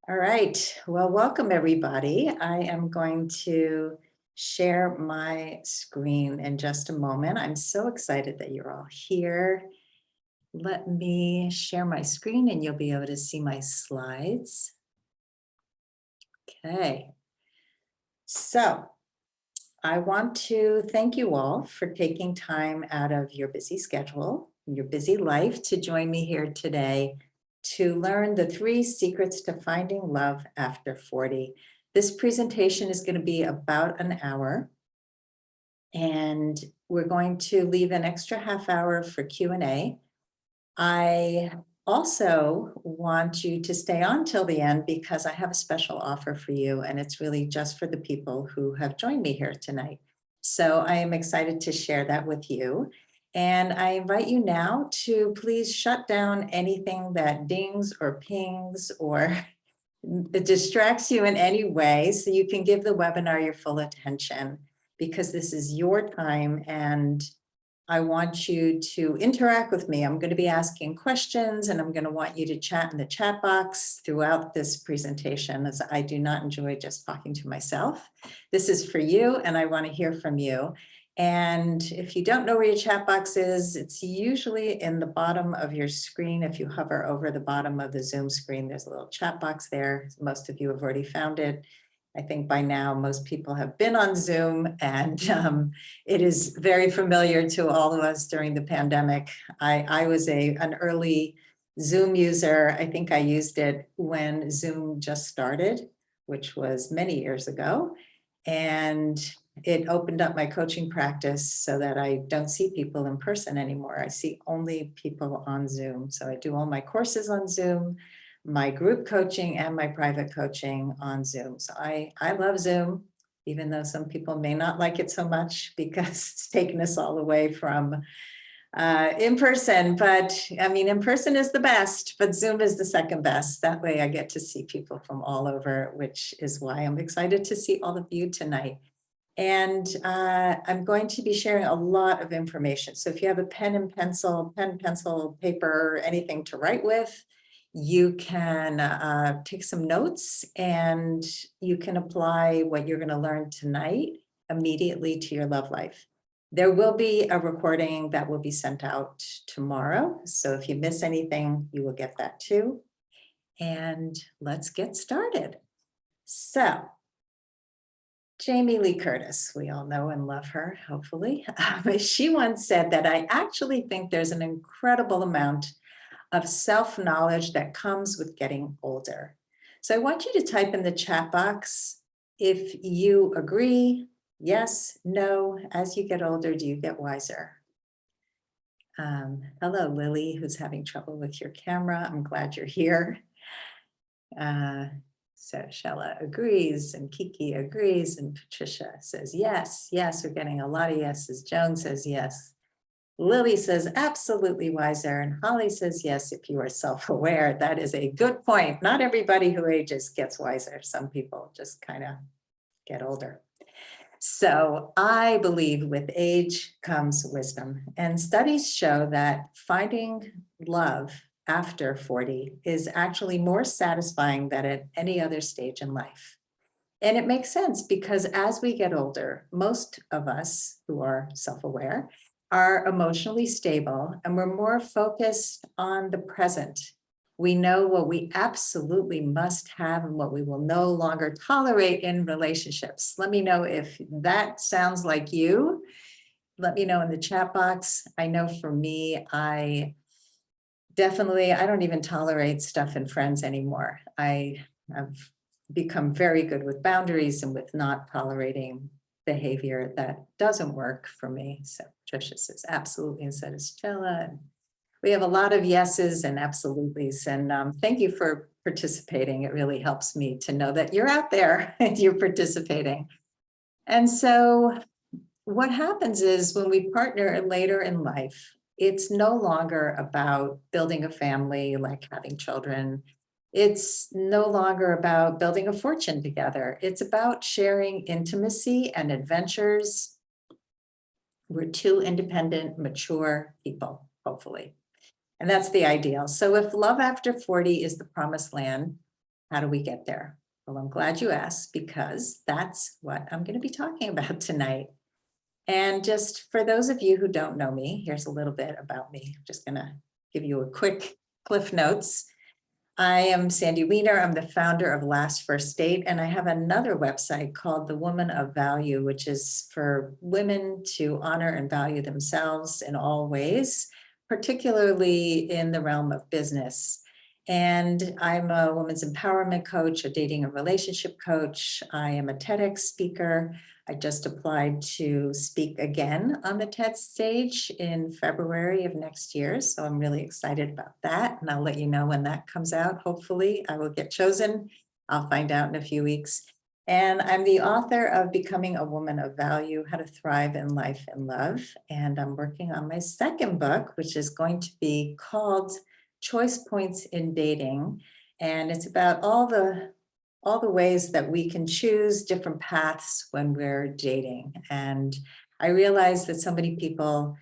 All right. Well, welcome everybody. I am going to share my screen in just a moment. I'm so excited that you're all here. Let me share my screen and you'll be able to see my slides. Okay. So I want to thank you all for taking time out of your busy schedule, your busy life to join me here today to learn the 3 secrets to finding love after 40. This presentation is going to be about an hour, and we're going to leave an extra half hour for Q&A. I also want you to stay on till the end because I have a special offer for you, and it's really just for the people who have joined me here tonight. So I am excited to share that with you. And I invite you now to please shut down anything that dings or pings or distracts you in any way so you can give the webinar your full attention, because this is your time and I want you to interact with me. I'm going to be asking questions and I'm going to want you to chat in the chat box throughout this presentation, as I do not enjoy just talking to myself. This is for you and I want to hear from you. And if you don't know where your chat box is, it's usually in the bottom of your screen. If you hover over the bottom of the Zoom screen, there's a little chat box there. Most of you have already found it. I think by now most people have been on Zoom, and it is very familiar to all of us during the pandemic. I was an early Zoom user. I think I used it when Zoom just started, which was many years ago. And it opened up my coaching practice so that I don't see people in person anymore. I see only people on Zoom. So I do all my courses on Zoom, my group coaching and my private coaching on Zoom. So I love Zoom, even though some people may not like it so much because it's taken us all away from in person. But I mean, in person is the best, but Zoom is the second best. That way I get to see people from all over, which is why I'm excited to see all of you tonight. And I'm going to be sharing a lot of information. So if you have a pen, pencil, paper, anything to write with, you can take some notes and you can apply what you're going to learn tonight immediately to your love life. There will be a recording that will be sent out tomorrow. So if you miss anything, you will get that too. And let's get started. So Jamie Lee Curtis, we all know and love her, hopefully. She once said that I actually think there's an incredible amount of self-knowledge that comes with getting older. So I want you to type in the chat box if you agree, yes, no, as you get older, do you get wiser? Hello, Lily, who's having trouble with your camera. I'm glad you're here. So Shella agrees and Kiki agrees and Patricia says, yes, we're getting a lot of yeses. Joan says yes. Lily says, absolutely wiser. And Holly says, yes, if you are self-aware. That is a good point. Not everybody who ages gets wiser. Some people just kind of get older. So I believe with age comes wisdom. And studies show that finding love after 40 is actually more satisfying than at any other stage in life. And it makes sense because as we get older, most of us who are self-aware are emotionally stable and we're more focused on the present. We know what we absolutely must have and what we will no longer tolerate in relationships. Let me know if that sounds like you. Let me know in the chat box. I know for me, I don't even tolerate stuff in friends anymore. I have become very good with boundaries and with not tolerating behavior that doesn't work for me. So Tricia says absolutely, and so does Stella. We have a lot of yeses and absolutelys, and thank you for participating. It really helps me to know that you're out there and you're participating. And so what happens is when we partner later in life, it's no longer about building a family, like having children. It's no longer about building a fortune together. It's about sharing intimacy and adventures. We're two independent, mature people, hopefully. And that's the ideal. So if love after 40 is the promised land, How do we get there? Well, I'm glad you asked because that's what I'm going to be talking about tonight. And just for those of you who don't know me, here's a little bit about me. I'm just going to give you a quick Cliff Notes. I am Sandy Weiner. I'm the founder of Last First Date, and I have another website called The Woman of Value, which is for women to honor and value themselves in all ways, particularly in the realm of business. And I'm a women's empowerment coach, a dating and relationship coach. I am a TEDx speaker. I just applied to speak again on the TED stage in February of next year. So I'm really excited about that. And I'll let you know when that comes out. Hopefully I will get chosen. I'll find out in a few weeks. And I'm the author of Becoming a Woman of Value, How to Thrive in Life and Love. And I'm working on my second book, which is going to be called Choice Points in Dating. And it's about all the ways that we can choose different paths when we're dating. And I realized that so many people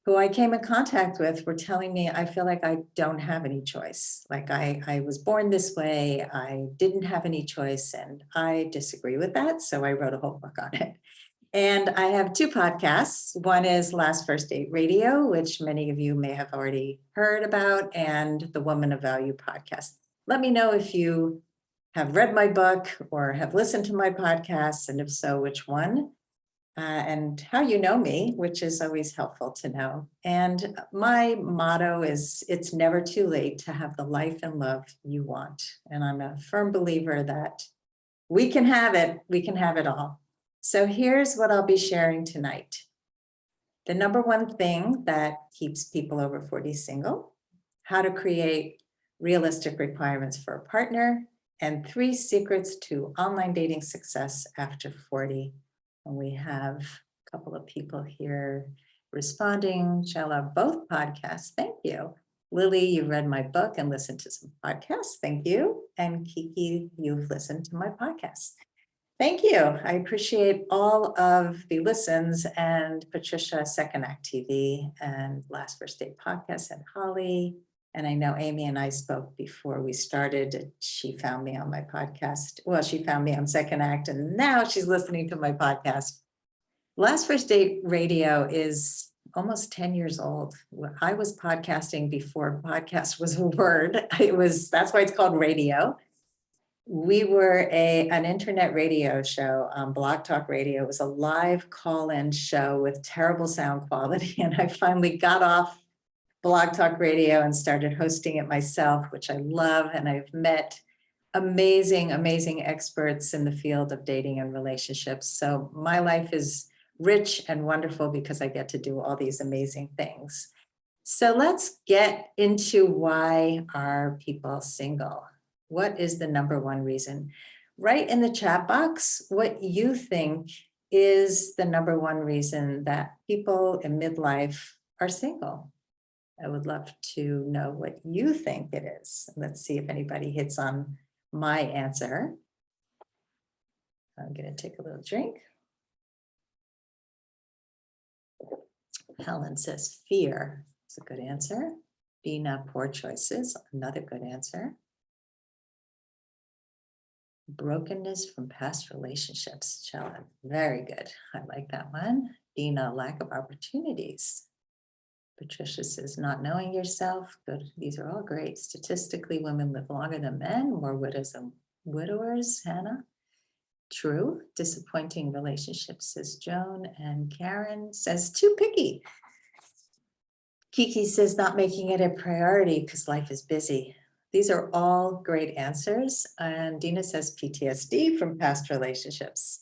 who I came in contact with were telling me, I feel like I don't have any choice. Like I was born this way, I didn't have any choice, and I disagree with that. So I wrote a whole book on it. And I have two podcasts. One is Last First Date Radio, which many of you may have already heard about, and the Woman of Value podcast. Let me know if you have read my book or have listened to my podcasts, and if so, which one, and how you know me, which is always helpful to know. And my motto is, it's never too late to have the life and love you want. And I'm a firm believer that we can have it all. So here's what I'll be sharing tonight. The number one thing that keeps people over 40 single, how to create realistic requirements for a partner, and 3 secrets to online dating success after 40. And we have a couple of people here responding. Shall have both podcasts. Thank you. Lily, you read my book and listened to some podcasts. Thank you. And Kiki, you've listened to my podcast. Thank you. I appreciate all of the listens, and Patricia, Second Act TV, and Last First Date Podcast, and Holly. And I know Amy and I spoke before we started. She found me on my podcast. Well, she found me on Second Act, and now she's listening to my podcast. Last First Date Radio is almost 10 years old. I was podcasting before podcast was a word. That's why it's called radio. We were an internet radio show on Blog Talk Radio. It was a live call-in show with terrible sound quality. And I finally got off Blog Talk Radio and started hosting it myself, which I love. And I've met amazing, amazing experts in the field of dating and relationships. So my life is rich and wonderful because I get to do all these amazing things. So let's get into why are people single? What is the number one reason? Write in the chat box what you think is the number one reason that people in midlife are single. I would love to know what you think it is. Let's see if anybody hits on my answer. I'm going to take a little drink. Helen says fear. It's a good answer. Bina, poor choices. Another good answer. Brokenness from past relationships. Chella, very good. I like that one. Dina, lack of opportunities. Patricia says not knowing yourself. Good. These are all great. Statistically, women live longer than men, more widows than widowers. Hannah. True. Disappointing relationships, says Joan. And Karen says too picky. Kiki says not making it a priority because life is busy. These are all great answers. And Dina says PTSD from past relationships.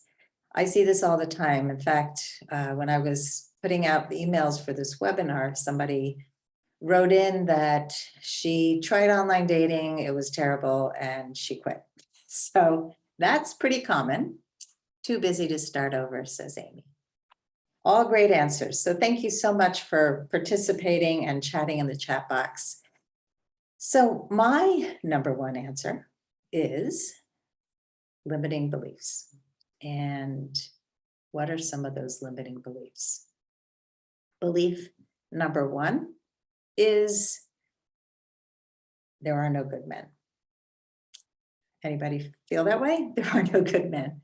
I see this all the time. In fact, when I was putting out the emails for this webinar, somebody wrote in that she tried online dating, it was terrible, and she quit. So that's pretty common. Too busy to start over, says Amy. All great answers. So thank you so much for participating and chatting in the chat box. So my number one answer is limiting beliefs. And what are some of those limiting beliefs? Belief number one is there are no good men. Anybody feel that way? There are no good men.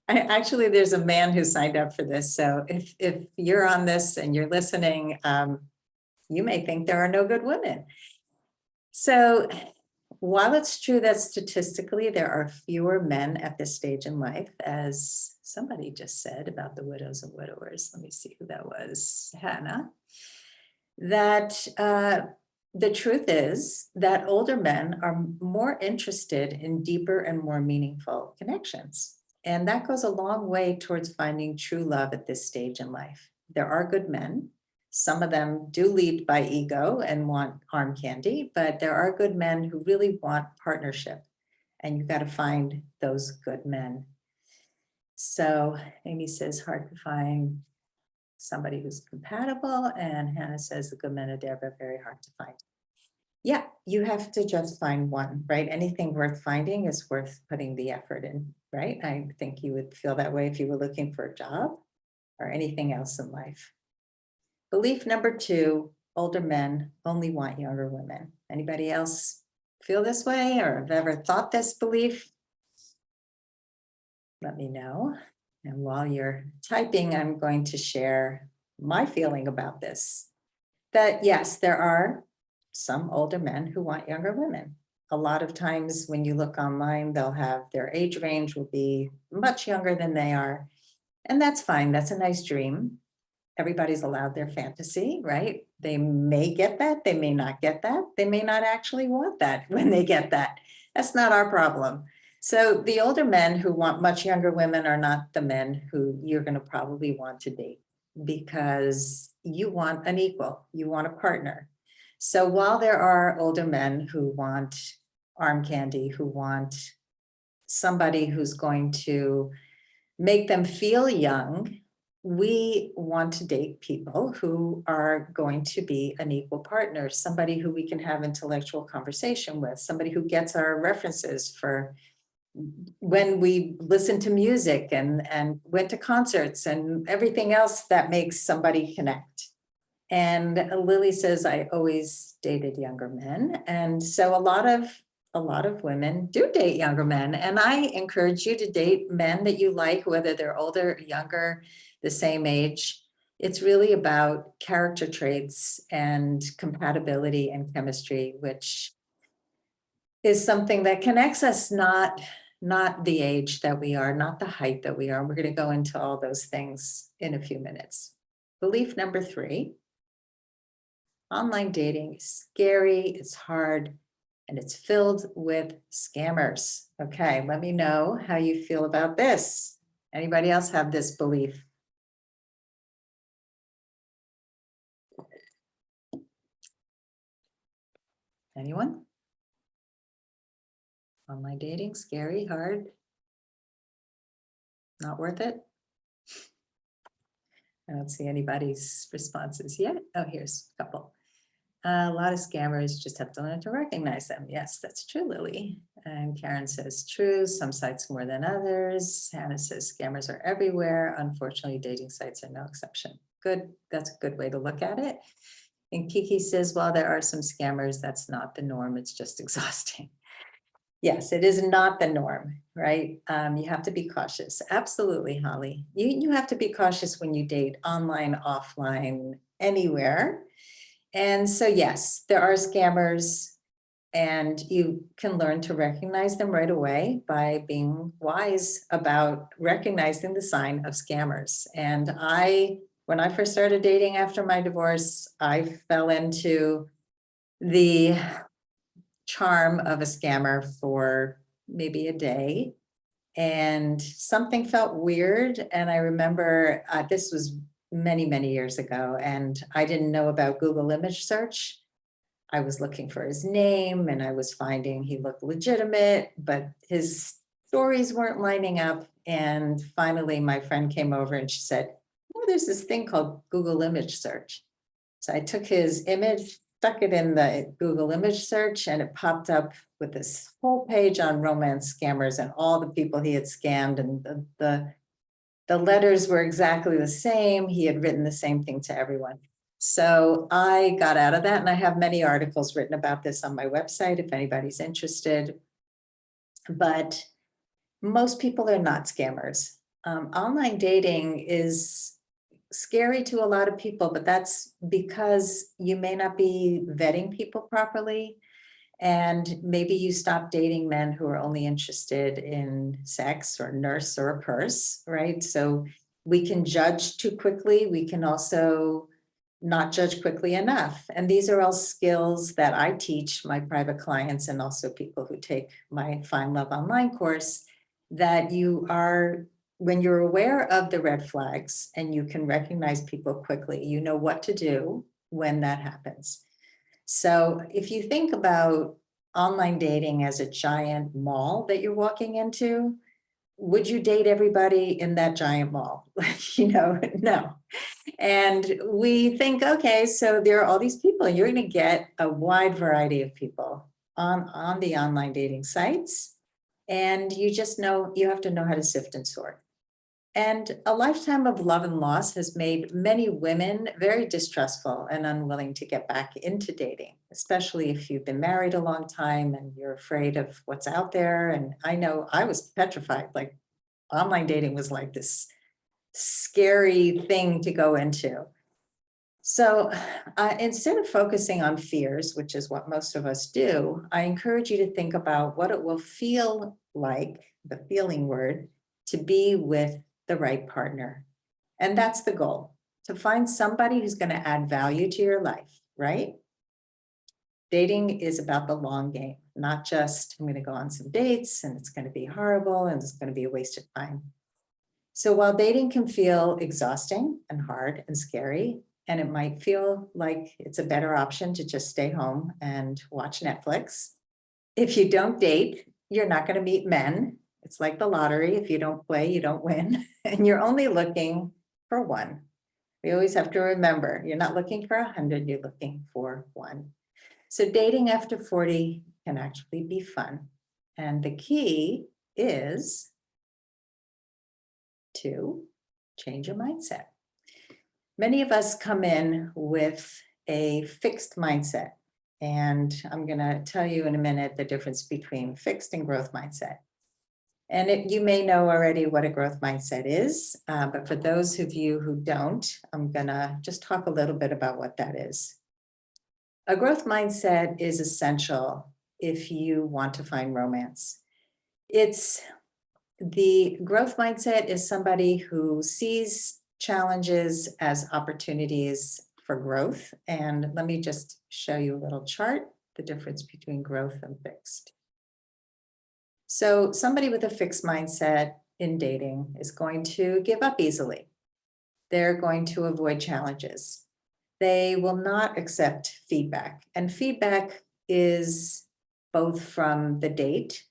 Actually, there's a man who signed up for this. So if you're on this and you're listening, you may think there are no good women. So while it's true that statistically there are fewer men at this stage in life, as somebody just said about the widows and widowers, let me see who that was, Hannah, that the truth is that older men are more interested in deeper and more meaningful connections. And that goes a long way towards finding true love at this stage in life. There are good men. Some of them do lead by ego and want arm candy, but there are good men who really want partnership. And you've got to find those good men. So Amy says, hard to find somebody who's compatible. And Hannah says, the good men are there, but very hard to find. Yeah, you have to just find one, right? Anything worth finding is worth putting the effort in, right? I think you would feel that way if you were looking for a job or anything else in life. Belief number 2, older men only want younger women. Anybody else feel this way or have ever thought this belief? Let me know. And while you're typing, I'm going to share my feeling about this. That yes, there are some older men who want younger women. A lot of times when you look online, they'll have their age range will be much younger than they are. And that's fine. That's a nice dream. Everybody's allowed their fantasy, right? They may get that. They may not get that. They may not actually want that when they get that. That's not our problem. So the older men who want much younger women are not the men who you're going to probably want to date, because you want an equal, you want a partner. So while there are older men who want arm candy, who want somebody who's going to make them feel young, we want to date people who are going to be an equal partner, somebody who we can have intellectual conversation with, somebody who gets our references for when we listen to music and went to concerts and everything else that makes somebody connect. And Lily says, I always dated younger men. And so a lot of women do date younger men. And I encourage you to date men that you like, whether they're older, younger, the same age. It's really about character traits and compatibility and chemistry, which is something that connects us, not the age that we are, not the height that we are. We're going to go into all those things in a few minutes. Belief number 3, online dating is scary, it's hard, and it's filled with scammers. Okay, let me know how you feel about this. Anybody else have this belief? Anyone? Online dating, scary, hard, not worth it? I don't see anybody's responses yet. Oh, here's a couple. A lot of scammers, just have to learn to recognize them. Yes, that's true, Lily. And Karen says, true, some sites more than others. Hannah says, scammers are everywhere. Unfortunately, dating sites are no exception. Good, that's a good way to look at it. And Kiki says, while there are some scammers, that's not the norm. It's just exhausting. Yes, it is not the norm, right? You have to be cautious. Absolutely, Holly. You have to be cautious when you date online, offline, anywhere. And so, yes, there are scammers, and you can learn to recognize them right away by being wise about recognizing the sign of scammers. And when I first started dating after my divorce, I fell into the charm of a scammer for maybe a day, and something felt weird. And I remember this was many years ago, and I didn't know about Google image search. I was looking for his name and I was finding he looked legitimate, but his stories weren't lining up. And finally, my friend came over and she said, oh, there's this thing called Google image search. So I took his image, stuck it in the Google image search, and it popped up with this whole page on romance scammers and all the people he had scammed. And the letters were exactly the same. He had written the same thing to everyone. So I got out of that, and I have many articles written about this on my website if anybody's interested. but most people are not scammers. Online dating is scary to a lot of people, but that's because you may not be vetting people properly. And maybe you stop dating men who are only interested in sex or nurse or a purse, right? So we can judge too quickly. We can also not judge quickly enough. And these are all skills that I teach my private clients and also people who take my Find Love Online course, that you are, when you're aware of the red flags and you can recognize people quickly, you know what to do when that happens. So if you think about online dating as a giant mall that you're walking into, would you date everybody in that giant mall? No. And we think, okay, so there are all these people, you're going to get a wide variety of people on the online dating sites. And you just know, you have to know how to sift and sort. And a lifetime of love and loss has made many women very distrustful and unwilling to get back into dating, especially if you've been married a long time and you're afraid of what's out there. And I know I was petrified, like online dating was like this scary thing to go into. So instead of focusing on fears, which is what most of us do, I encourage you to think about what it will feel like, the feeling word, to be with the right partner. And that's the goal, to find somebody who's going to add value to your life, right? Dating is about the long game, not just I'm going to go on some dates and it's going to be horrible and it's going to be a waste of time. So while dating can feel exhausting and hard and scary, and it might feel like it's a better option to just stay home and watch Netflix, if you don't date, you're not going to meet men. It's like the lottery. If you don't play, you don't win. And you're only looking for one. We always have to remember, you're not looking for 100, you're looking for one. So dating after 40 can actually be fun. And the key is to change your mindset. Many of us come in with a fixed mindset, and I'm going to tell you in a minute the difference between fixed and growth mindset. And you may know already what a growth mindset is, but for those of you who don't, I'm going to just talk a little bit about what that is. A growth mindset is essential if you want to find romance. The growth mindset is somebody who sees challenges as opportunities for growth. And let me just show you a little chart, the difference between growth and fixed. So somebody with a fixed mindset in dating is going to give up easily. They're going to avoid challenges. They will not accept feedback. And feedback is both from the date.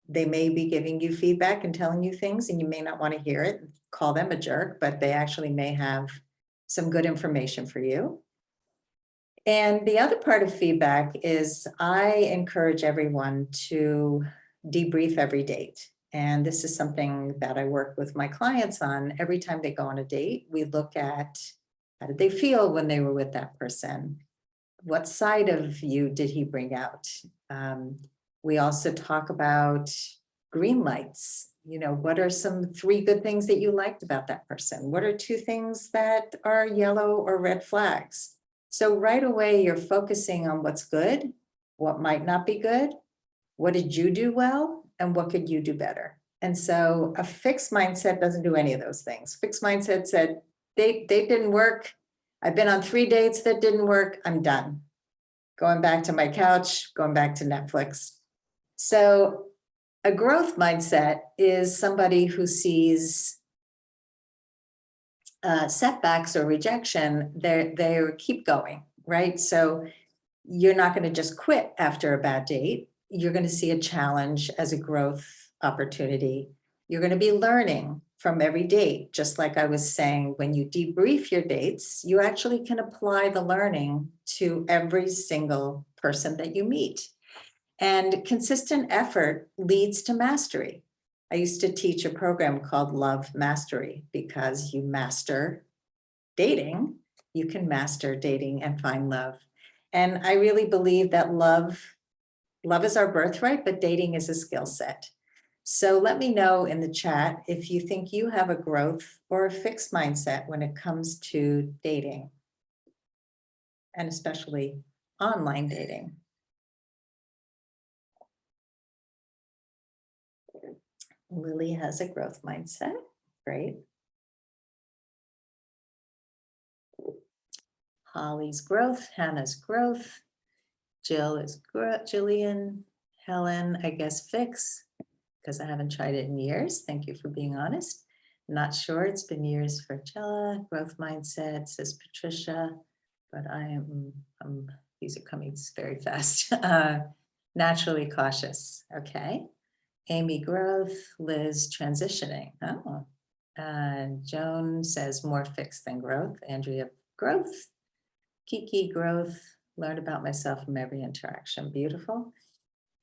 They may be giving you feedback and telling you things, and you may not want to hear it, call them a jerk, but they actually may have some good information for you. And the other part of feedback is I encourage everyone to debrief every date. And this is something that I work with my clients on. Every time they go on a date, we look at how did they feel when they were with that person? What side of you did he bring out? We also talk about green lights. What are some 3 good things that you liked about that person? What are 2 things that are yellow or red flags? So right away, you're focusing on what's good, what might not be good, what did you do well, and what could you do better? And so a fixed mindset doesn't do any of those things. Fixed mindset said, they didn't work. I've been on 3 dates that didn't work. I'm done. Going back to my couch, going back to Netflix. So a growth mindset is somebody who sees setbacks or rejection, they keep going, right? So you're not going to just quit after a bad date. You're going to see a challenge as a growth opportunity. You're going to be learning from every date. Just like I was saying, when you debrief your dates, you actually can apply the learning to every single person that you meet. And consistent effort leads to mastery. I used to teach a program called Love Mastery, because you master dating, you can master dating and find love. And I really believe that love love is our birthright, but dating is a skill set. So let me know in the chat if you think you have a growth or a fixed mindset when it comes to dating, and especially online dating. Lily has a growth mindset. Great. Holly's growth, Hannah's growth. Jill is Jillian, Helen, I guess fix, because I haven't tried it in years. Thank you for being honest. Not sure, it's been years for Jella. Growth mindset, says Patricia, but these are coming very fast. Naturally cautious, okay. Amy growth, Liz transitioning. Oh, Joan says more fixed than growth. Andrea growth, Kiki growth, learn about myself from every interaction. Beautiful.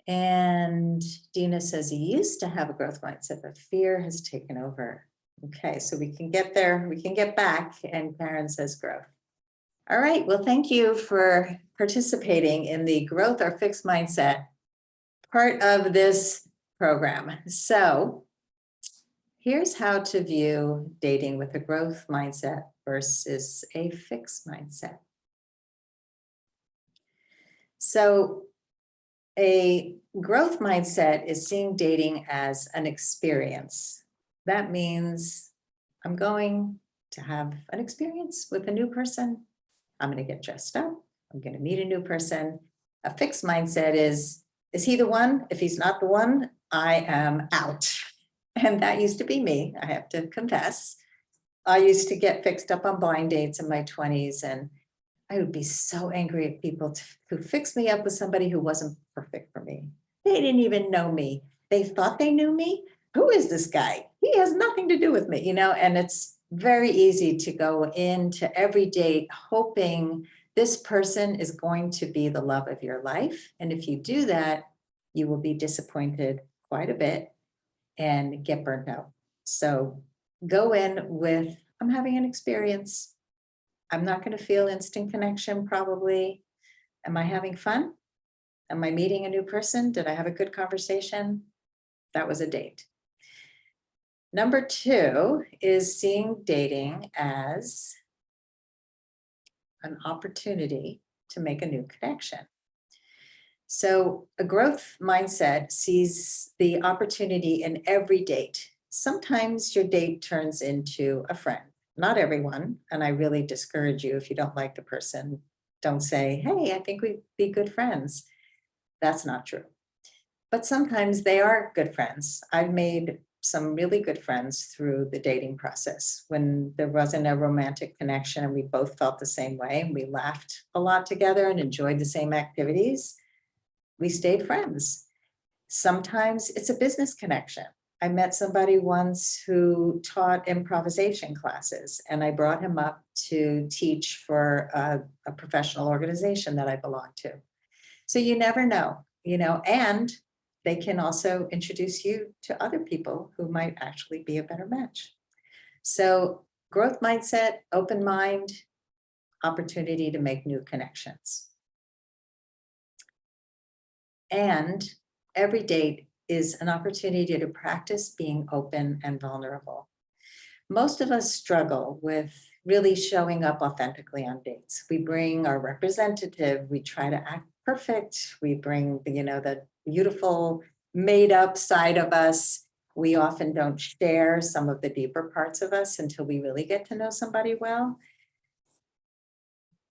And Dina says he used to have a growth mindset, but fear has taken over. Okay, so we can get there, we can get back. And Karen says growth. All right, well, thank you for participating in the growth or fixed mindset part of this program. So here's how to view dating with a growth mindset versus a fixed mindset. So a growth mindset is seeing dating as an experience. That means I'm going to have an experience with a new person. I'm going to get dressed up. I'm going to meet a new person. A fixed mindset is he the one? If he's not the one, I am out. And that used to be me, I have to confess. I used to get fixed up on blind dates in my 20s, and I would be so angry at people who fixed me up with somebody who wasn't perfect for me. They didn't even know me. They thought they knew me. Who is this guy? He has nothing to do with me, and it's very easy to go into every date hoping this person is going to be the love of your life. And if you do that, you will be disappointed quite a bit and get burnt out. So go in with, I'm having an experience. I'm not going to feel instant connection, probably. Am I having fun? Am I meeting a new person? Did I have a good conversation? That was a date. Number 2 is seeing dating as an opportunity to make a new connection. So a growth mindset sees the opportunity in every date. Sometimes your date turns into a friend. Not everyone, and I really discourage you, if you don't like the person, don't say, hey, I think we'd be good friends. That's not true. But sometimes they are good friends. I've made some really good friends through the dating process when there wasn't a romantic connection and we both felt the same way and we laughed a lot together and enjoyed the same activities. We stayed friends. Sometimes it's a business connection. I met somebody once who taught improvisation classes, and I brought him up to teach for a professional organization that I belong to. So you never know, and they can also introduce you to other people who might actually be a better match. So growth mindset, open mind, opportunity to make new connections. And every date is an opportunity to practice being open and vulnerable. Most of us struggle with really showing up authentically on dates. We bring our representative, we try to act perfect, we bring the beautiful made up side of us. We often don't share some of the deeper parts of us until we really get to know somebody well.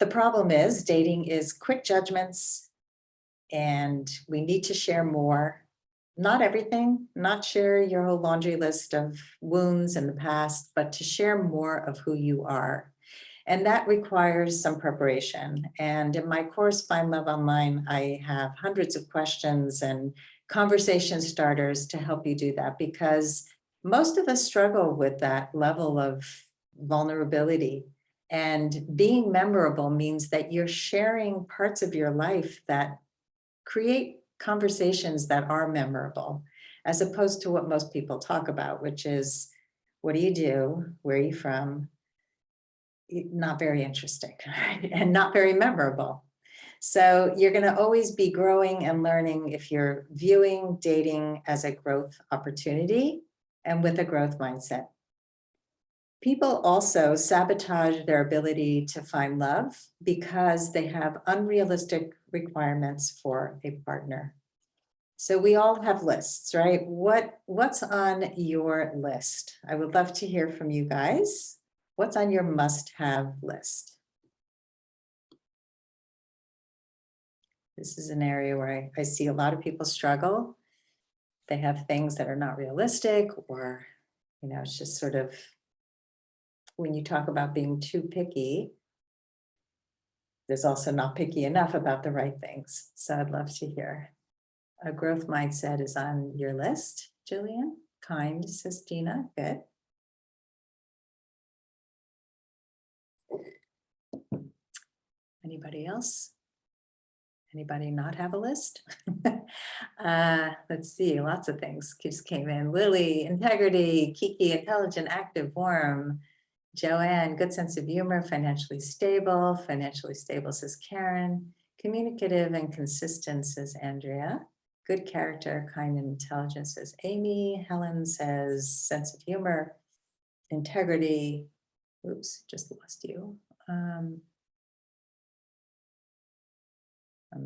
The problem is dating is quick judgments, and we need to share more. Not everything, not share your whole laundry list of wounds in the past, but to share more of who you are. And that requires some preparation. And in my course, Find Love Online, I have hundreds of questions and conversation starters to help you do that, because most of us struggle with that level of vulnerability. And being memorable means that you're sharing parts of your life that create conversations that are memorable, as opposed to what most people talk about, which is, what do you do? Where are you from? Not very interesting and not very memorable. So you're going to always be growing and learning if you're viewing dating as a growth opportunity and with a growth mindset. People also sabotage their ability to find love because they have unrealistic requirements for a partner. So we all have lists, right? What's on your list? I would love to hear from you guys. What's on your must-have list? This is an area where I see a lot of people struggle. They have things that are not realistic, or, it's just sort of, when you talk about being too picky, there's also not picky enough about the right things. So I'd love to hear. A growth mindset is on your list, Jillian. Kind, says Dina. Good. Anybody else? Anybody not have a list? Let's see, lots of things just came in. Lily, integrity. Kiki, intelligent, active, warm. Joanne, good sense of humor, financially stable. Financially stable, says Karen. Communicative and consistent, says Andrea. Good character, kind and intelligent, says Amy. Helen says sense of humor, integrity. Oops, just lost you. I'm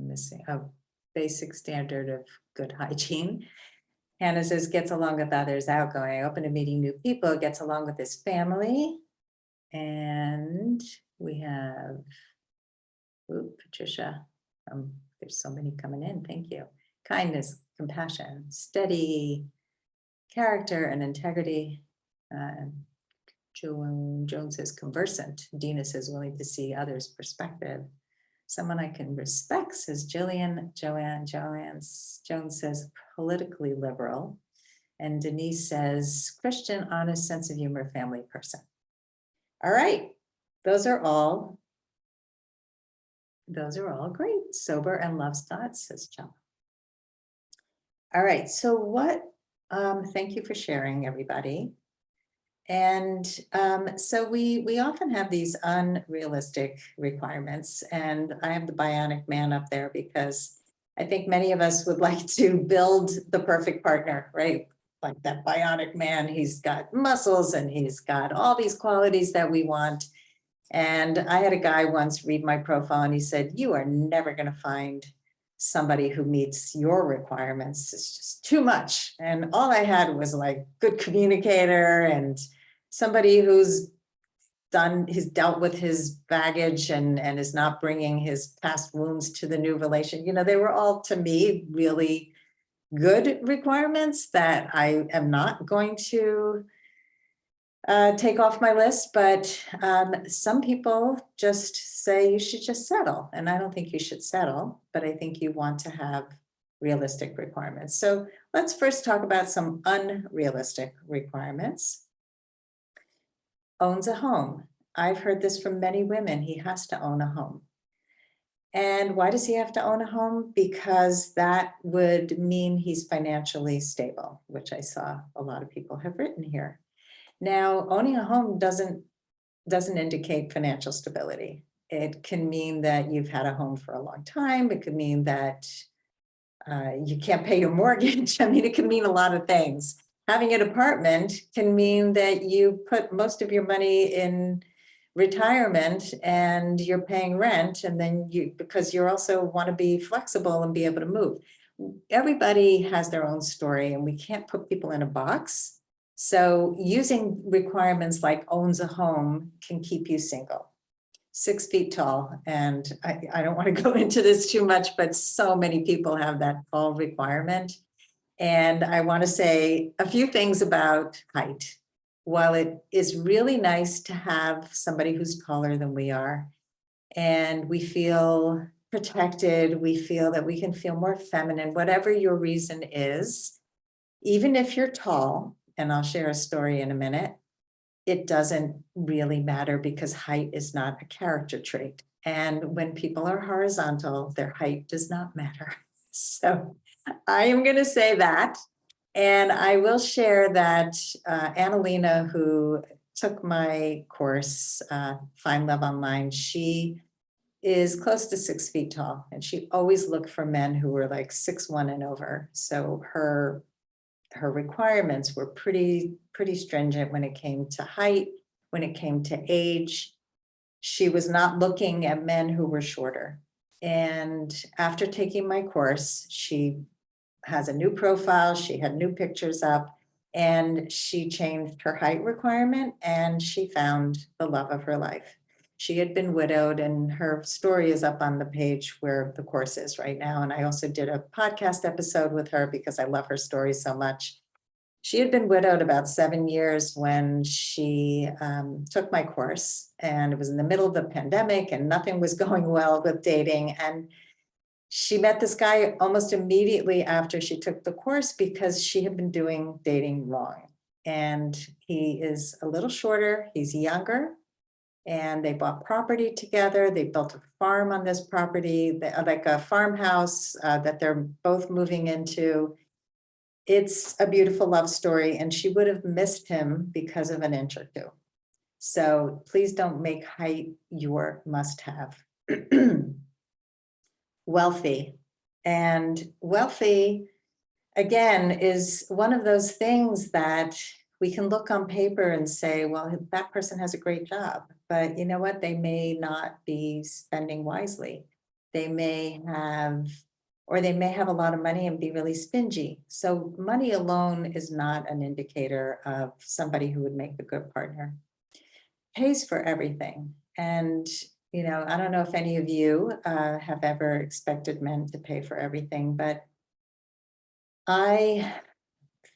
missing a basic standard of good hygiene. Hannah says gets along with others, outgoing, open to meeting new people, gets along with his family. And we have, Patricia, there's so many coming in, thank you. Kindness, compassion, steady, character and integrity. Joan says conversant. Dina says willing to see others' perspective. Someone I can respect, says Jillian. Joan says politically liberal. And Denise says Christian, honest, sense of humor, family person. All right, those are all great. Sober and loves God, says John. All right, so thank you for sharing, everybody. And so we often have these unrealistic requirements, and I have the bionic man up there because I think many of us would like to build the perfect partner, right? Like that bionic man, he's got muscles and he's got all these qualities that we want. And I had a guy once read my profile and he said, you are never going to find somebody who meets your requirements. It's just too much. And all I had was like good communicator and somebody who's dealt with his baggage and is not bringing his past wounds to the new relation. They were all, to me, really good requirements that I am not going to take off my list, but some people just say you should just settle. And I don't think you should settle, but I think you want to have realistic requirements. So let's first talk about some unrealistic requirements. Owns a home. I've heard this from many women. He has to own a home. And why does he have to own a home? Because that would mean he's financially stable, which I saw a lot of people have written here. Now, owning a home doesn't indicate financial stability. It can mean that you've had a home for a long time. It could mean that you can't pay your mortgage. I mean, it can mean a lot of things. Having an apartment can mean that you put most of your money in retirement and you're paying rent, and then because you also want to be flexible and be able to move. Everybody has their own story and we can't put people in a box. So using requirements like owns a home can keep you single. 6 feet tall. And I don't want to go into this too much, but so many people have that tall requirement. And I want to say a few things about height. While it is really nice to have somebody who's taller than we are, and we feel protected, we feel that we can feel more feminine, whatever your reason is, even if you're tall, and I'll share a story in a minute, it doesn't really matter because height is not a character trait. And when people are horizontal, their height does not matter. So I am going to say that. And I will share that Annalena, who took my course, Find Love Online, she is close to 6 feet tall, and she always looked for men who were like 6'1" and over. So her requirements were pretty stringent when it came to height, when it came to age. She was not looking at men who were shorter. And after taking my course, she has a new profile, she had new pictures up, and she changed her height requirement, and she found the love of her life. She had been widowed, and her story is up on the page where the course is right now. And I also did a podcast episode with her because I love her story so much. She had been widowed about 7 years when she took my course, and it was in the middle of the pandemic and nothing was going well with dating. And she met this guy almost immediately after she took the course because she had been doing dating wrong. And he is a little shorter, he's younger, and they bought property together. They built a farm on this property, like a farmhouse that they're both moving into. It's a beautiful love story, and she would have missed him because of an inch or two. So please don't make height your must-have. Wealthy. And wealthy, again, is one of those things that we can look on paper and say, well, that person has a great job. But you know what? They may not be spending wisely. They may have a lot of money and be really stingy. So money alone is not an indicator of somebody who would make a good partner. Pays for everything. And, I don't know if any of you have ever expected men to pay for everything, but I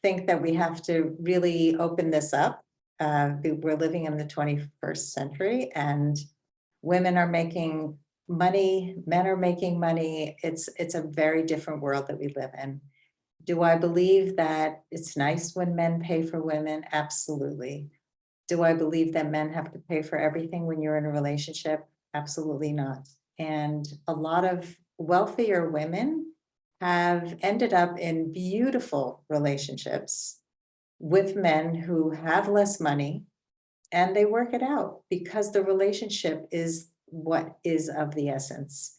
think that we have to really open this up. We're living in the 21st century, and women are making money, men are making money. It's a very different world that we live in. Do I believe that it's nice when men pay for women? Absolutely. Do I believe that men have to pay for everything when you're in a relationship? Absolutely not. And a lot of wealthier women have ended up in beautiful relationships with men who have less money, and they work it out because the relationship is what is of the essence.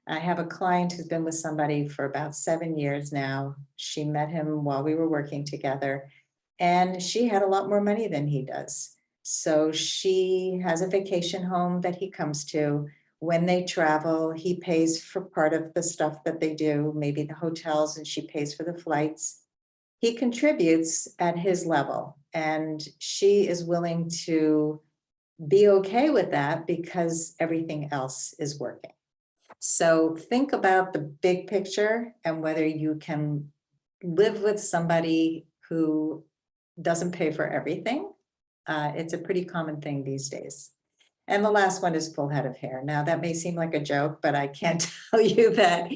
I have a client who's been with somebody for about 7 years now. She met him while we were working together, and she had a lot more money than he does. So she has a vacation home that he comes to. When they travel, he pays for part of the stuff that they do, maybe the hotels, and she pays for the flights. He contributes at his level, and she is willing to be okay with that because everything else is working. So think about the big picture and whether you can live with somebody who doesn't pay for everything. It's a pretty common thing these days. And the last one is full head of hair. Now, that may seem like a joke, but I can't tell you that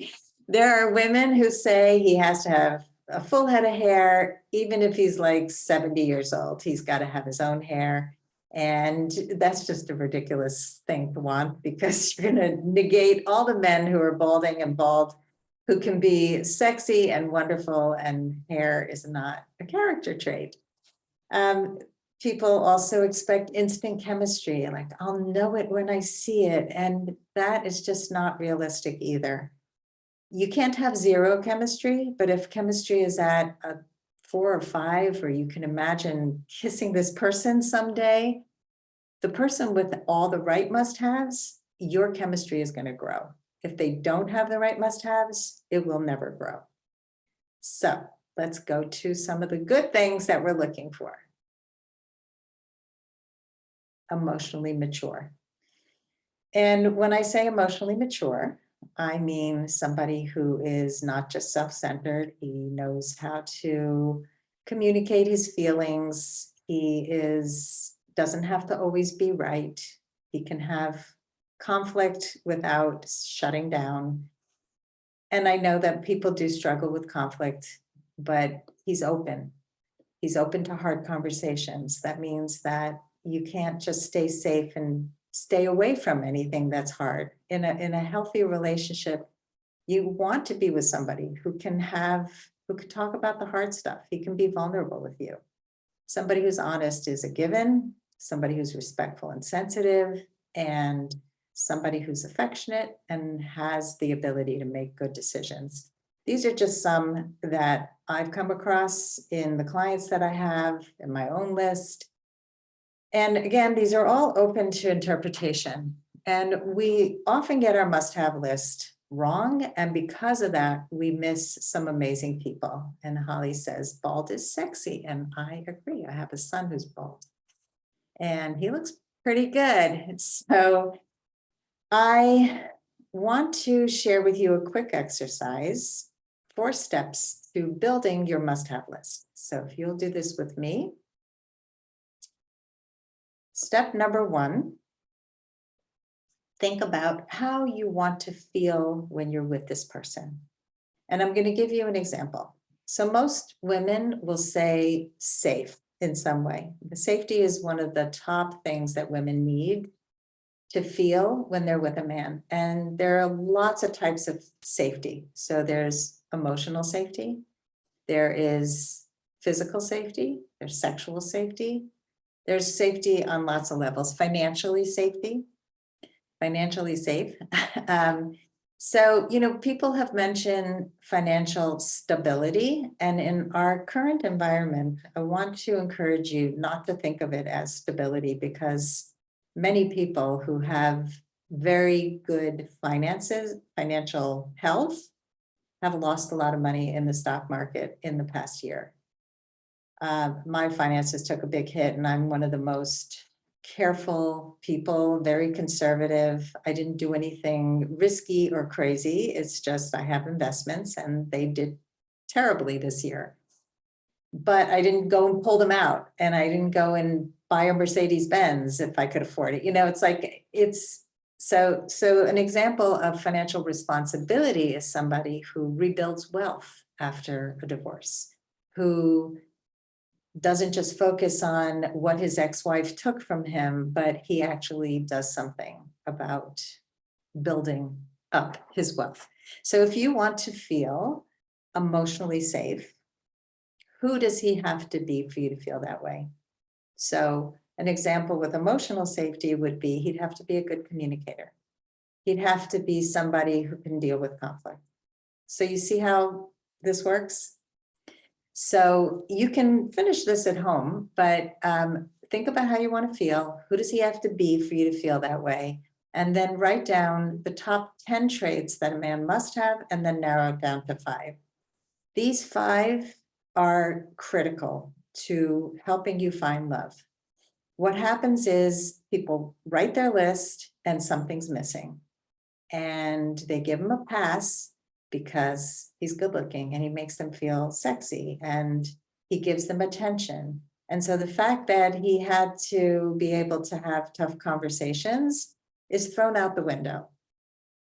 there are women who say he has to have a full head of hair, even if he's like 70 years old. He's got to have his own hair. And that's just a ridiculous thing to want, because you're going to negate all the men who are balding and bald, who can be sexy and wonderful, and hair is not a character trait. People also expect instant chemistry, like I'll know it when I see it. And that is just not realistic either. You can't have zero chemistry, but if chemistry is at a 4 or 5, or you can imagine kissing this person someday, the person with all the right must-haves, your chemistry is going to grow. If they don't have the right must-haves, it will never grow. So let's go to some of the good things that we're looking for. Emotionally mature. And when I say emotionally mature, I mean somebody who is not just self-centered. He knows how to communicate his feelings. He doesn't have to always be right. He can have conflict without shutting down. And I know that people do struggle with conflict, but he's open. He's open to hard conversations. That means that you can't just stay safe and stay away from anything that's hard. In a healthy relationship, you want to be with somebody who can talk about the hard stuff. He can be vulnerable with you. Somebody who's honest is a given, somebody who's respectful and sensitive, and somebody who's affectionate and has the ability to make good decisions. These are just some that I've come across in the clients that I have in my own list. And again, these are all open to interpretation. And we often get our must-have list wrong. And because of that, we miss some amazing people. And Holly says, bald is sexy. And I agree. I have a son who's bald. And he looks pretty good. So I want to share with you a quick exercise, 4 steps to building your must-have list. So if you'll do this with me. Step number 1, think about how you want to feel when you're with this person. And I'm going to give you an example. So most women will say safe in some way. The safety is one of the top things that women need to feel when they're with a man. And there are lots of types of safety. So there's emotional safety, there is physical safety, there's sexual safety, there's safety on lots of levels, financially safe. So, people have mentioned financial stability, and in our current environment, I want to encourage you not to think of it as stability, because many people who have very good finances, financial health, have lost a lot of money in the stock market in the past year. My finances took a big hit, and I'm one of the most careful people, very conservative. I didn't do anything risky or crazy. It's just I have investments and they did terribly this year. But I didn't go and pull them out, and I didn't go and buy a Mercedes Benz if I could afford it. It's like so an example of financial responsibility is somebody who rebuilds wealth after a divorce, who doesn't just focus on what his ex-wife took from him, but he actually does something about building up his wealth. So if you want to feel emotionally safe, who does he have to be for you to feel that way? So an example with emotional safety would be he'd have to be a good communicator. He'd have to be somebody who can deal with conflict. So you see how this works? So you can finish this at home, but think about how you want to feel. Who does he have to be for you to feel that way? And then write down the top 10 traits that a man must have, and then narrow it down to 5. These 5 are critical to helping you find love. What happens is people write their list and something's missing, and they give him a pass because he's good looking and he makes them feel sexy and he gives them attention. And so the fact that he had to be able to have tough conversations is thrown out the window.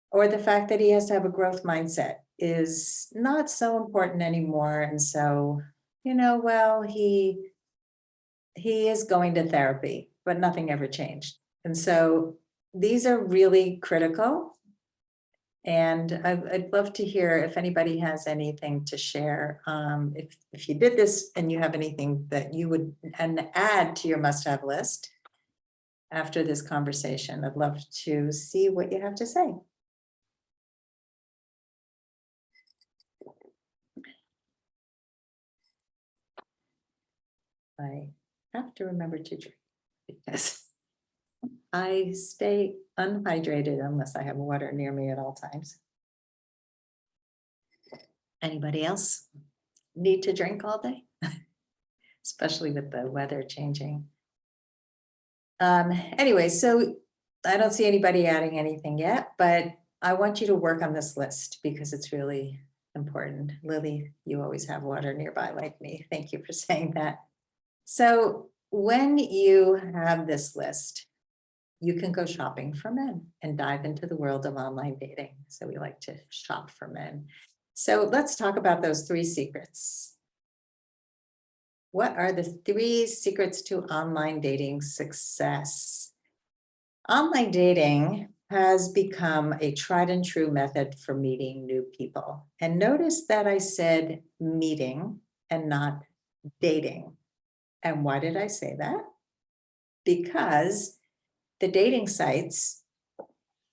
Or the fact that he has to have a growth mindset is not so important anymore. And so, well, he is going to therapy, but nothing ever changed. And so these are really critical. And I'd love to hear if anybody has anything to share. If you did this and you have anything that you would add to your must-have list after this conversation, I'd love to see what you have to say. I have to remember to drink because I stay unhydrated unless I have water near me at all times. Anybody else need to drink all day? Especially with the weather changing. Anyway, so I don't see anybody adding anything yet, but I want you to work on this list because it's really important. Lily, you always have water nearby like me. Thank you for saying that. So when you have this list, you can go shopping for men and dive into the world of online dating. So we like to shop for men. So let's talk about those 3 secrets. What are the 3 secrets to online dating success? Online dating has become a tried and true method for meeting new people. And notice that I said meeting and not dating. And why did I say that? Because the dating sites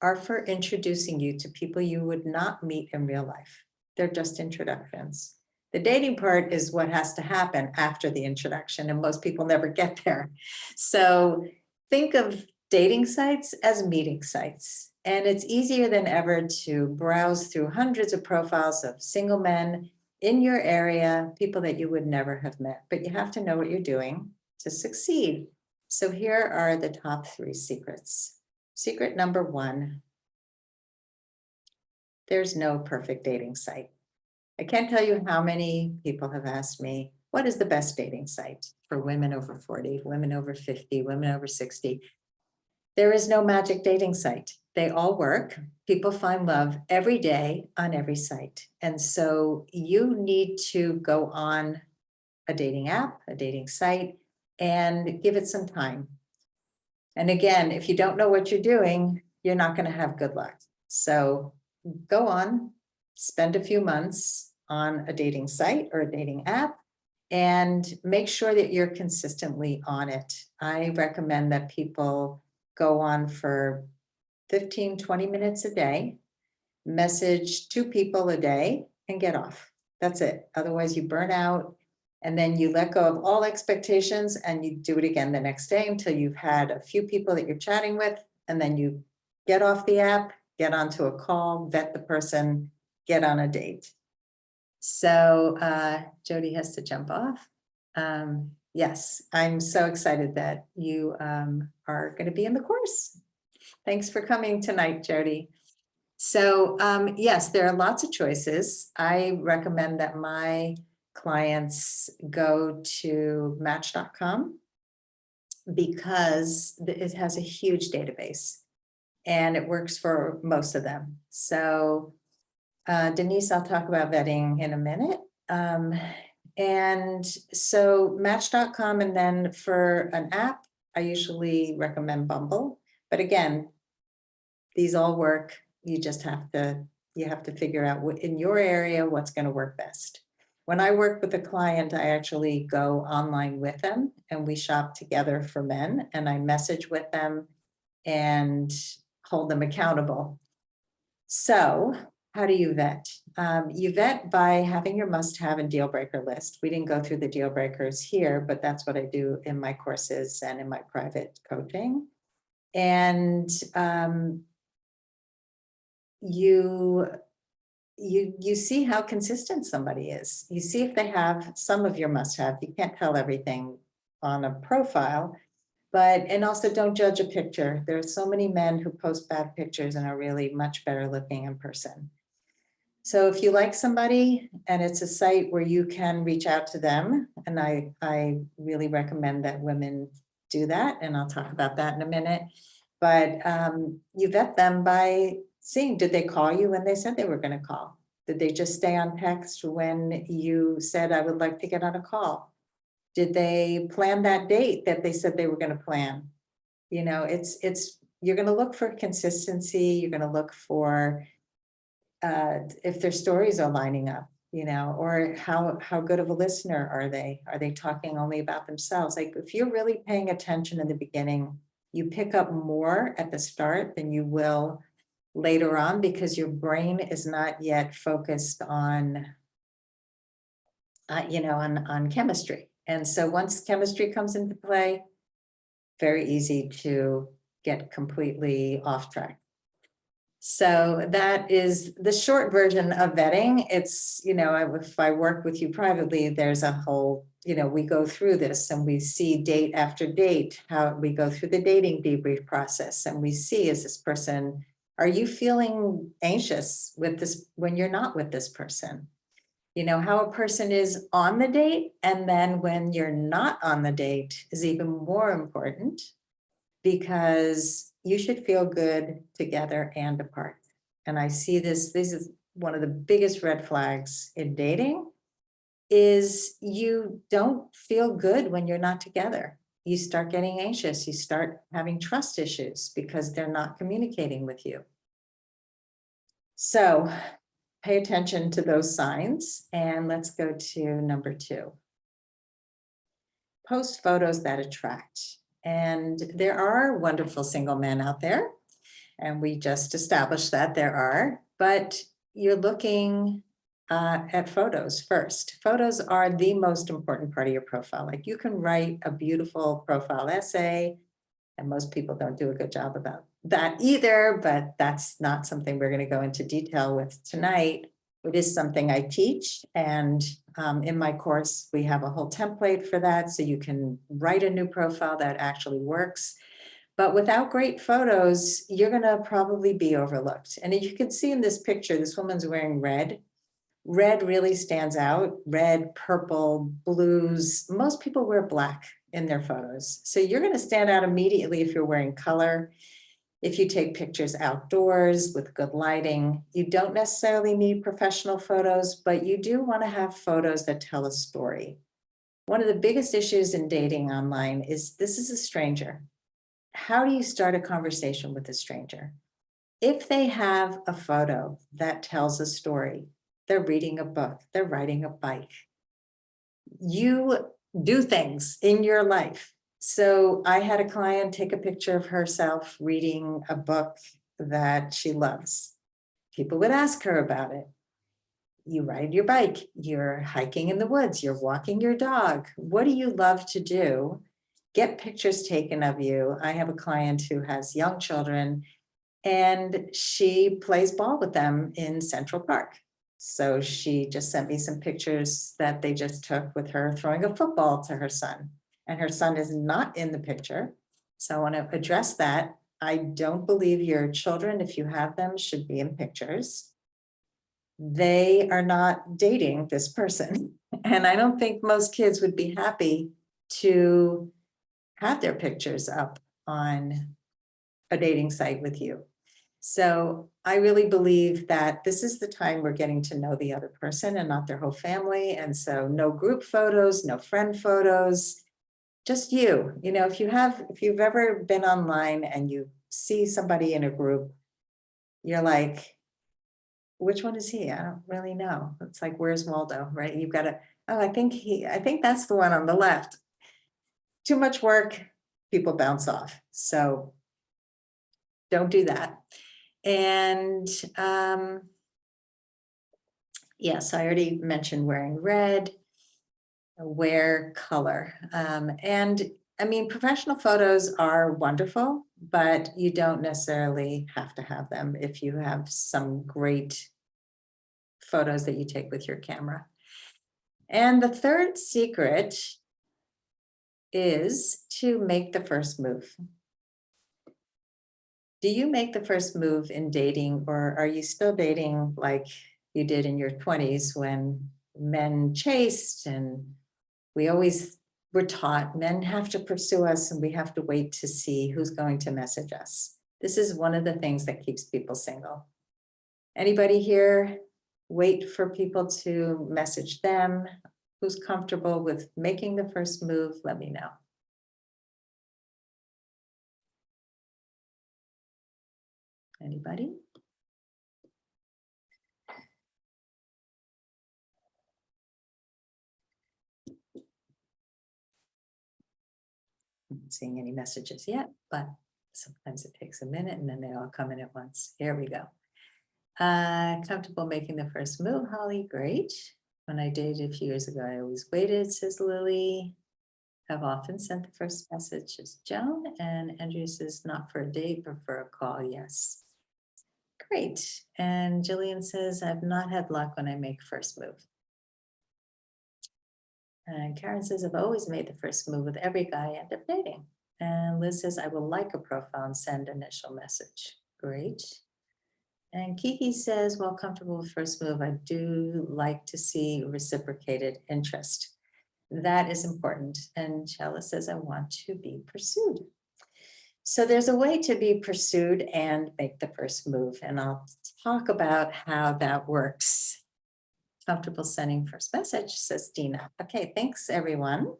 are for introducing you to people you would not meet in real life. They're just introductions. The dating part is what has to happen after the introduction, and most people never get there. So think of dating sites as meeting sites. And it's easier than ever to browse through hundreds of profiles of single men in your area, people that you would never have met, but you have to know what you're doing to succeed. So here are the top 3 secrets. Secret number 1, there's no perfect dating site. I can't tell you how many people have asked me, what is the best dating site for women over 40, women over 50, women over 60? There is no magic dating site. They all work. People find love every day on every site. And so you need to go on a dating app, a dating site, and give it some time. And again, if you don't know what you're doing, you're not going to have good luck. So go on, spend a few months on a dating site or a dating app, and make sure that you're consistently on it. I recommend that people go on for 15, 20 minutes a day, message 2 people a day, and get off. That's it. Otherwise, you burn out, and then you let go of all expectations and you do it again the next day until you've had a few people that you're chatting with, and then you get off the app, get onto a call, vet the person, get on a date. So Jody has to jump off. Yes, I'm so excited that you are going to be in the course. Thanks for coming tonight, Jody. So yes, there are lots of choices. I recommend that my clients go to Match.com because it has a huge database and it works for most of them. So Denise, I'll talk about vetting in a minute. And so Match.com, and then for an app, I usually recommend Bumble. But again, these all work. You just have to, figure out what in your area, what's going to work best. When I work with a client, I actually go online with them and we shop together for men, and I message with them and hold them accountable. So how do you vet? You vet by having your must-have and deal breaker list. We didn't go through the deal breakers here, but that's what I do in my courses and in my private coaching. And you see how consistent somebody is. You see if they have some of your must-have. You can't tell everything on a profile, and also don't judge a picture. There are so many men who post bad pictures and are really much better looking in person. So if you like somebody and it's a site where you can reach out to them, and I really recommend that women do that, and I'll talk about that in a minute, but you vet them by seeing, did they call you when they said they were going to call? Did they just stay on text when you said, I would like to get on a call? Did they plan that date that they said they were going to plan? You know, you're going to look for consistency. You're going to look for if their stories are lining up, you know, or how good of a listener are they? Are they talking only about themselves? Like if you're really paying attention in the beginning, you pick up more at the start than you will later on, because your brain is not yet focused on, on chemistry. And so once chemistry comes into play, very easy to get completely off track. So that is the short version of vetting. It's, if I work with you privately, there's a whole, we go through this and we see date after date, how we go through the dating debrief process, and we see, is this person, are you feeling anxious with this when you're not with this person? How a person is on the date, and then when you're not on the date is even more important, because you should feel good together and apart. And I see this is one of the biggest red flags in dating, is you don't feel good when you're not together. You start getting anxious, you start having trust issues because they're not communicating with you. So pay attention to those signs, and let's go to number 2. Post photos that attract. And there are wonderful single men out there. And we just established that there are, but you're looking at photos first. Photos are the most important part of your profile. Like you can write a beautiful profile essay, and most people don't do a good job about that either, but that's not something we're going to go into detail with tonight. It is something I teach, and in my course, we have a whole template for that, so you can write a new profile that actually works. But without great photos, you're going to probably be overlooked. And you can see in this picture, this woman's wearing red. Red really stands out. Red, purple, blues. Most people wear black in their photos. So you're going to stand out immediately if you're wearing color. If you take pictures outdoors with good lighting, you don't necessarily need professional photos, but you do want to have photos that tell a story. One of the biggest issues in dating online is this is a stranger. How do you start a conversation with a stranger? If they have a photo that tells a story, they're reading a book, they're riding a bike, you do things in your life. So I had a client take a picture of herself reading a book that she loves. People would ask her about it. You ride your bike, you're hiking in the woods, you're walking your dog. What do you love to do? Get pictures taken of you. I have a client who has young children and she plays ball with them in Central Park. So she just sent me some pictures that they just took with her throwing a football to her son. And her son is not in the picture. So I want to address that. I don't believe your children, if you have them, should be in pictures. They are not dating this person. And I don't think most kids would be happy to have their pictures up on a dating site with you. So I really believe that this is the time we're getting to know the other person and not their whole family. And so no group photos, no friend photos, just you. You know, if you've ever been online and you see somebody in a group, you're like, which one is he? I don't really know. It's like, where's Waldo, right? You've got to, oh, I think that's the one on the left. Too much work, people bounce off. So don't do that. And yes, I already mentioned wearing red, wear color. And I mean, professional photos are wonderful, but you don't necessarily have to have them if you have some great photos that you take with your camera. And the third secret is to make the first move. Do you make the first move in dating, or are you still dating like you did in your 20s when men chased and we always were taught men have to pursue us and we have to wait to see who's going to message us? This is one of the things that keeps people single. Anybody here wait for people to message them? Who's comfortable with making the first move? Let me know. Anybody? I'm not seeing any messages yet, but sometimes it takes a minute and then they all come in at once. Here we go. Comfortable making the first move, Holly, great. When I dated a few years ago, I always waited, says Lily. Have often sent the first message, as Joan, and Andrea says not for a date, but for a call, yes. Great, and Jillian says, I've not had luck when I make first move. And Karen says, I've always made the first move with every guy I end up dating. And Liz says, I will like a profile and send initial message. Great. And Kiki says, well, comfortable with first move. I do like to see reciprocated interest. That is important. And Chella says, I want to be pursued. So there's a way to be pursued and make the first move. And I'll talk about how that works. Comfortable sending first message, says Dina. Okay, thanks everyone.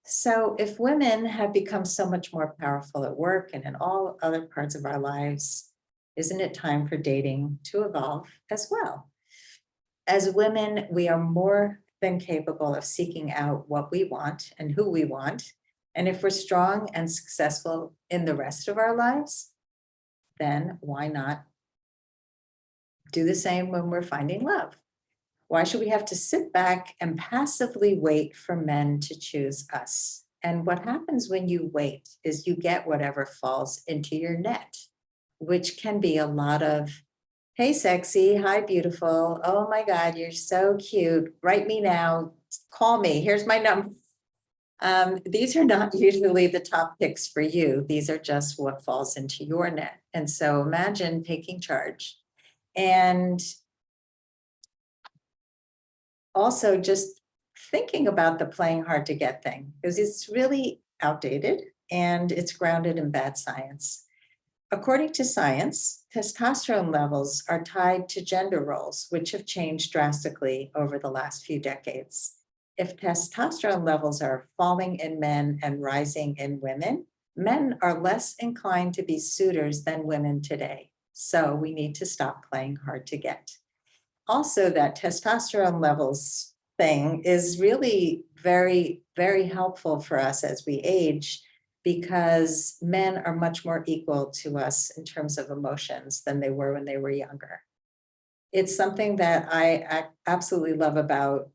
So if women have become so much more powerful at work and in all other parts of our lives, isn't it time for dating to evolve as well? As women, we are more than capable of seeking out what we want and who we want. And if we're strong and successful in the rest of our lives, then why not do the same when we're finding love? Why should we have to sit back and passively wait for men to choose us? And what happens when you wait is you get whatever falls into your net, which can be a lot of, hey, sexy, hi, beautiful. Oh my God, you're so cute. Write me now. Call me. Here's my number. These are not usually the top picks for you. These are just what falls into your net. And so imagine taking charge and also just thinking about the playing hard to get thing, because it's really outdated and it's grounded in bad science. According to science, testosterone levels are tied to gender roles, which have changed drastically over the last few decades. If testosterone levels are falling in men and rising in women, men are less inclined to be suitors than women today. So we need to stop playing hard to get. Also, that testosterone levels thing is really very, very helpful for us as we age, because men are much more equal to us in terms of emotions than they were when they were younger. It's something that I absolutely love about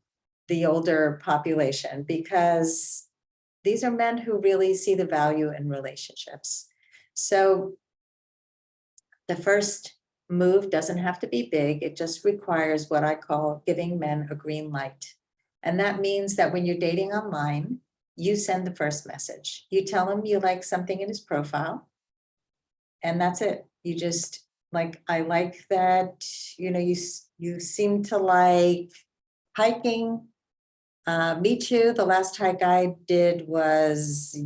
the older population, because these are men who really see the value in relationships. So the first move doesn't have to be big. It just requires what I call giving men a green light. And that means that when you're dating online, you send the first message. You tell him you like something in his profile, and that's it. You just like, I like that, you seem to like hiking. Me too. The last hike I did was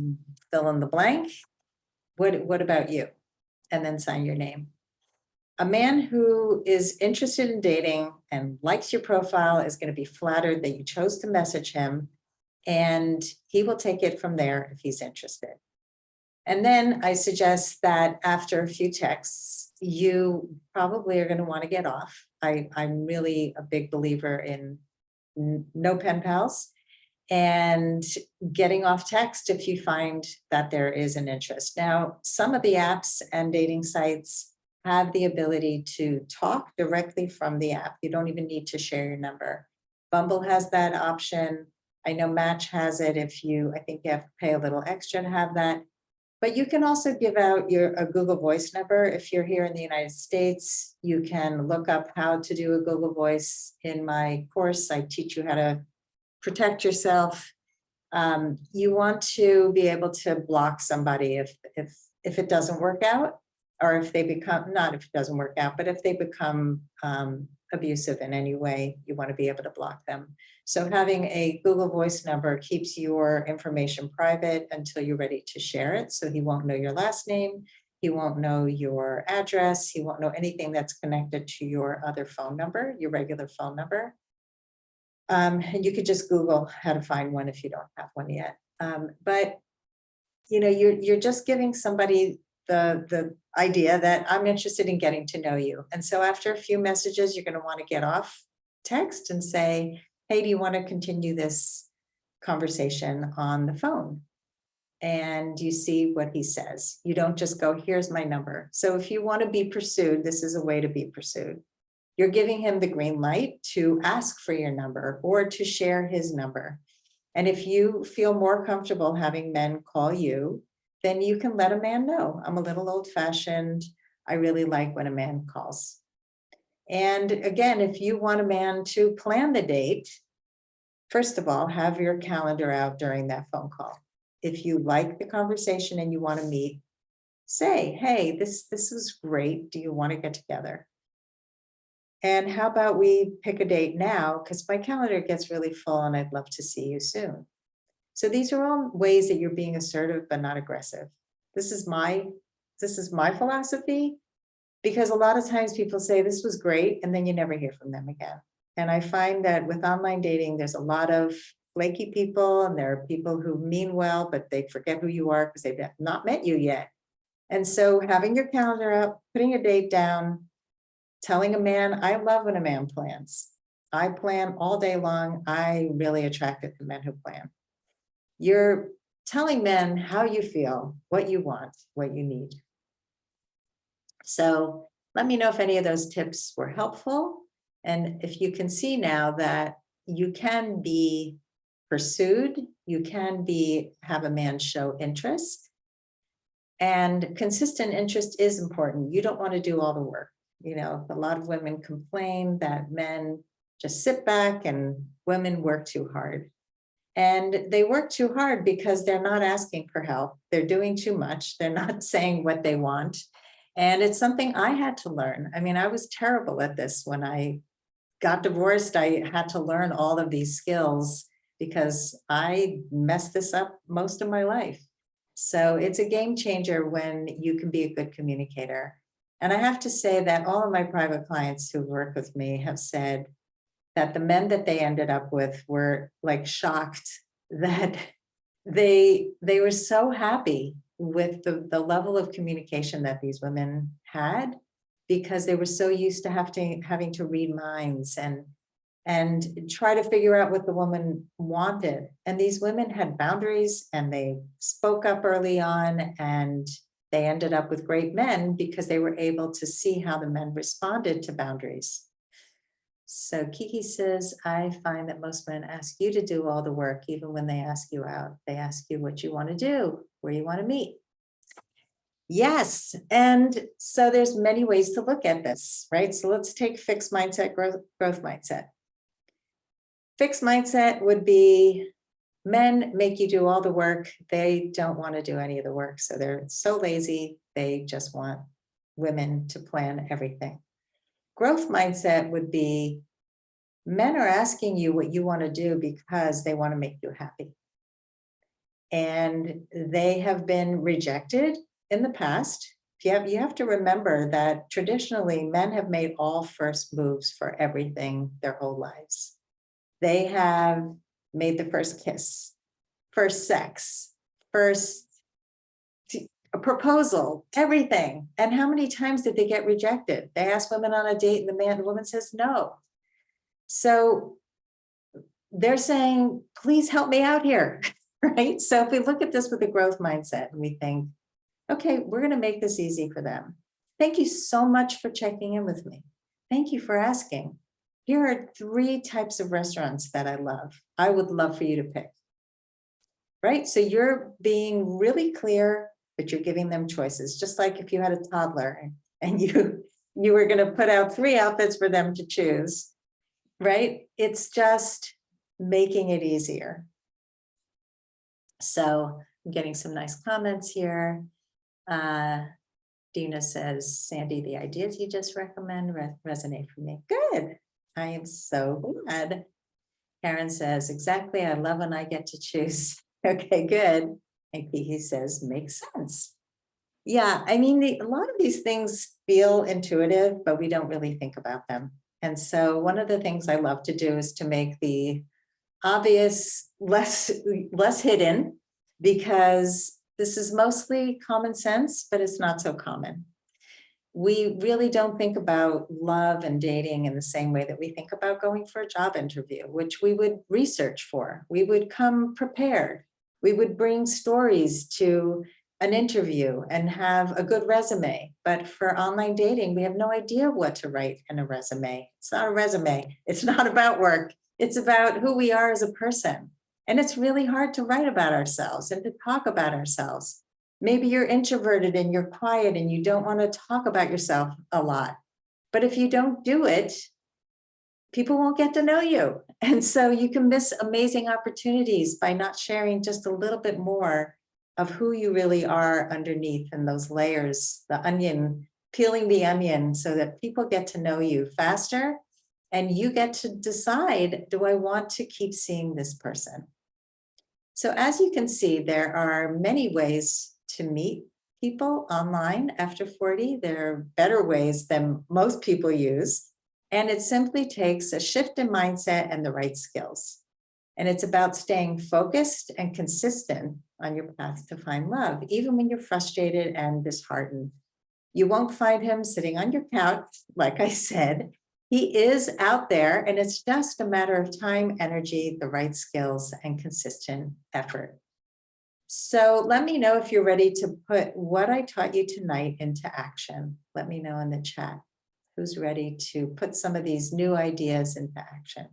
fill in the blank. What about you? And then sign your name. A man who is interested in dating and likes your profile is going to be flattered that you chose to message him, and he will take it from there if he's interested. And then I suggest that after a few texts, you probably are going to want to get off. I'm really a big believer in no pen pals and getting off text if you find that there is an interest. Now, some of the apps and dating sites have the ability to talk directly from the app. You don't even need to share your number. Bumble has that option. I know Match has it. I think you have to pay a little extra to have that. But you can also give out a Google Voice number. If you're here in the United States, you can look up how to do a Google Voice. In my course, I teach you how to protect yourself. You want to be able to block somebody if it doesn't work out, or if they become, not if it doesn't work out, but if they become abusive in any way, you want to be able to block them. So having a Google Voice number keeps your information private until you're ready to share it. So he won't know your last name, he won't know your address, he won't know anything that's connected to your other phone number, your regular phone number. And you could just Google how to find one if you don't have one yet. But you're just giving somebody the idea that I'm interested in getting to know you. And so after a few messages, you're going to want to get off text and say, hey, do you want to continue this conversation on the phone? And you see what he says. You don't just go, here's my number. So if you want to be pursued, this is a way to be pursued. You're giving him the green light to ask for your number or to share his number. And if you feel more comfortable having men call you, then you can let a man know, I'm a little old fashioned. I really like when a man calls. And again, if you want a man to plan the date, first of all, have your calendar out during that phone call. If you like the conversation and you want to meet, say, hey, this is great. Do you want to get together? And how about we pick a date now? Because my calendar gets really full and I'd love to see you soon. So these are all ways that you're being assertive but not aggressive. This is my philosophy, because a lot of times people say this was great and then you never hear from them again. And I find that with online dating, there's a lot of flaky people, and there are people who mean well, but they forget who you are because they've not met you yet. And so having your calendar up, putting a date down, telling a man, I love when a man plans. I plan all day long. I really attracted to men who plan. You're telling men how you feel, what you want, what you need. So let me know if any of those tips were helpful. And if you can see now that you can be pursued, you can have a man show interest, and consistent interest is important. You don't want to do all the work. You know, a lot of women complain that men just sit back and women work too hard. And they work too hard because they're not asking for help. They're doing too much. They're not saying what they want. And it's something I had to learn. I mean, I was terrible at this when I got divorced. I had to learn all of these skills because I messed this up most of my life. So it's a game changer when you can be a good communicator. And I have to say that all of my private clients who work with me have said that the men that they ended up with were like shocked that they were so happy with the level of communication that these women had, because they were so used to having to read minds and try to figure out what the woman wanted. And these women had boundaries and they spoke up early on, and they ended up with great men because they were able to see how the men responded to boundaries. So Kiki says, I find that most men ask you to do all the work, even when they ask you out. They ask you what you want to do, where you want to meet. Yes, and so there's many ways to look at this, right? So let's take fixed mindset, growth mindset. Fixed mindset would be men make you do all the work. They don't want to do any of the work. So they're so lazy. They just want women to plan everything. Growth mindset would be men are asking you what you want to do because they want to make you happy. And they have been rejected in the past. You have to remember that traditionally men have made all first moves for everything their whole lives. They have made the first kiss, first sex, first a proposal, everything. And how many times did they get rejected? They ask women on a date and the woman says no. So they're saying, please help me out here, right? So if we look at this with a growth mindset and we think, okay, we're going to make this easy for them. Thank you so much for checking in with me. Thank you for asking. Here are 3 types of restaurants that I love. I would love for you to pick, right? So you're being really clear, but you're giving them choices. Just like if you had a toddler and you were going to put out 3 outfits for them to choose, right? It's just making it easier. So I'm getting some nice comments here. Dina says, Sandy, the ideas you just recommend resonate for me. Good. I am so glad. Karen says, exactly. I love when I get to choose. Okay, good. And Kiki says, makes sense. Yeah, I mean, a lot of these things feel intuitive, but we don't really think about them. And so one of the things I love to do is to make the obvious less hidden, because this is mostly common sense, but it's not so common. We really don't think about love and dating in the same way that we think about going for a job interview, which we would research for. We would come prepared. We would bring stories to an interview and have a good resume. But for online dating, we have no idea what to write in a resume. It's not a resume. It's not about work. It's about who we are as a person. And it's really hard to write about ourselves and to talk about ourselves. Maybe you're introverted and you're quiet and you don't want to talk about yourself a lot. But if you don't do it, people won't get to know you. And so you can miss amazing opportunities by not sharing just a little bit more of who you really are underneath and those layers, the onion, peeling the onion so that people get to know you faster and you get to decide, do I want to keep seeing this person? So as you can see, there are many ways to meet people online after 40. There are better ways than most people use. And it simply takes a shift in mindset and the right skills. And it's about staying focused and consistent on your path to find love, even when you're frustrated and disheartened. You won't find him sitting on your couch, like I said. He is out there, and it's just a matter of time, energy, the right skills, and consistent effort. So let me know if you're ready to put what I taught you tonight into action. Let me know in the chat who's ready to put some of these new ideas into action.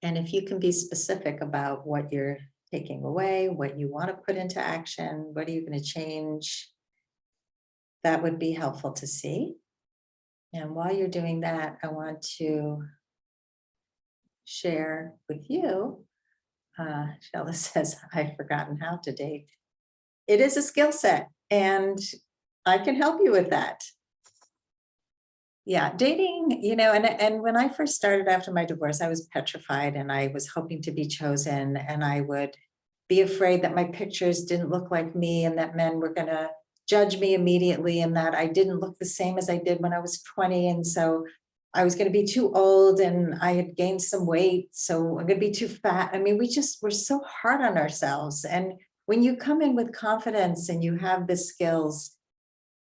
And if you can be specific about what you're taking away, what you want to put into action, what are you going to change, that would be helpful to see. And while you're doing that, I want to share with you. Sheila says, I've forgotten how to date. It is a skill set, and I can help you with that. Yeah, dating, and when I first started after my divorce, I was petrified and I was hoping to be chosen, and I would be afraid that my pictures didn't look like me and that men were going to judge me immediately and that I didn't look the same as I did when I was 20. And so I was going to be too old and I had gained some weight. So I'm going to be too fat. I mean, we're so hard on ourselves. And when you come in with confidence and you have the skills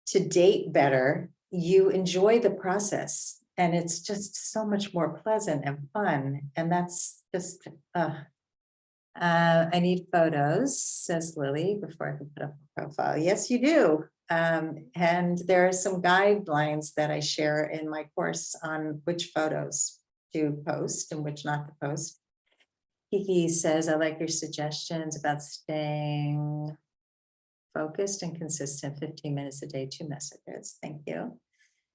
to date better, you enjoy the process and it's just so much more pleasant and fun. And that's just, I need photos, says Lily, before I can put up a profile. Yes, you do. And there are some guidelines that I share in my course on which photos to post and which not to post. Kiki says, I like your suggestions about staying focused and consistent, 15 minutes a day, 2 messages. Thank you.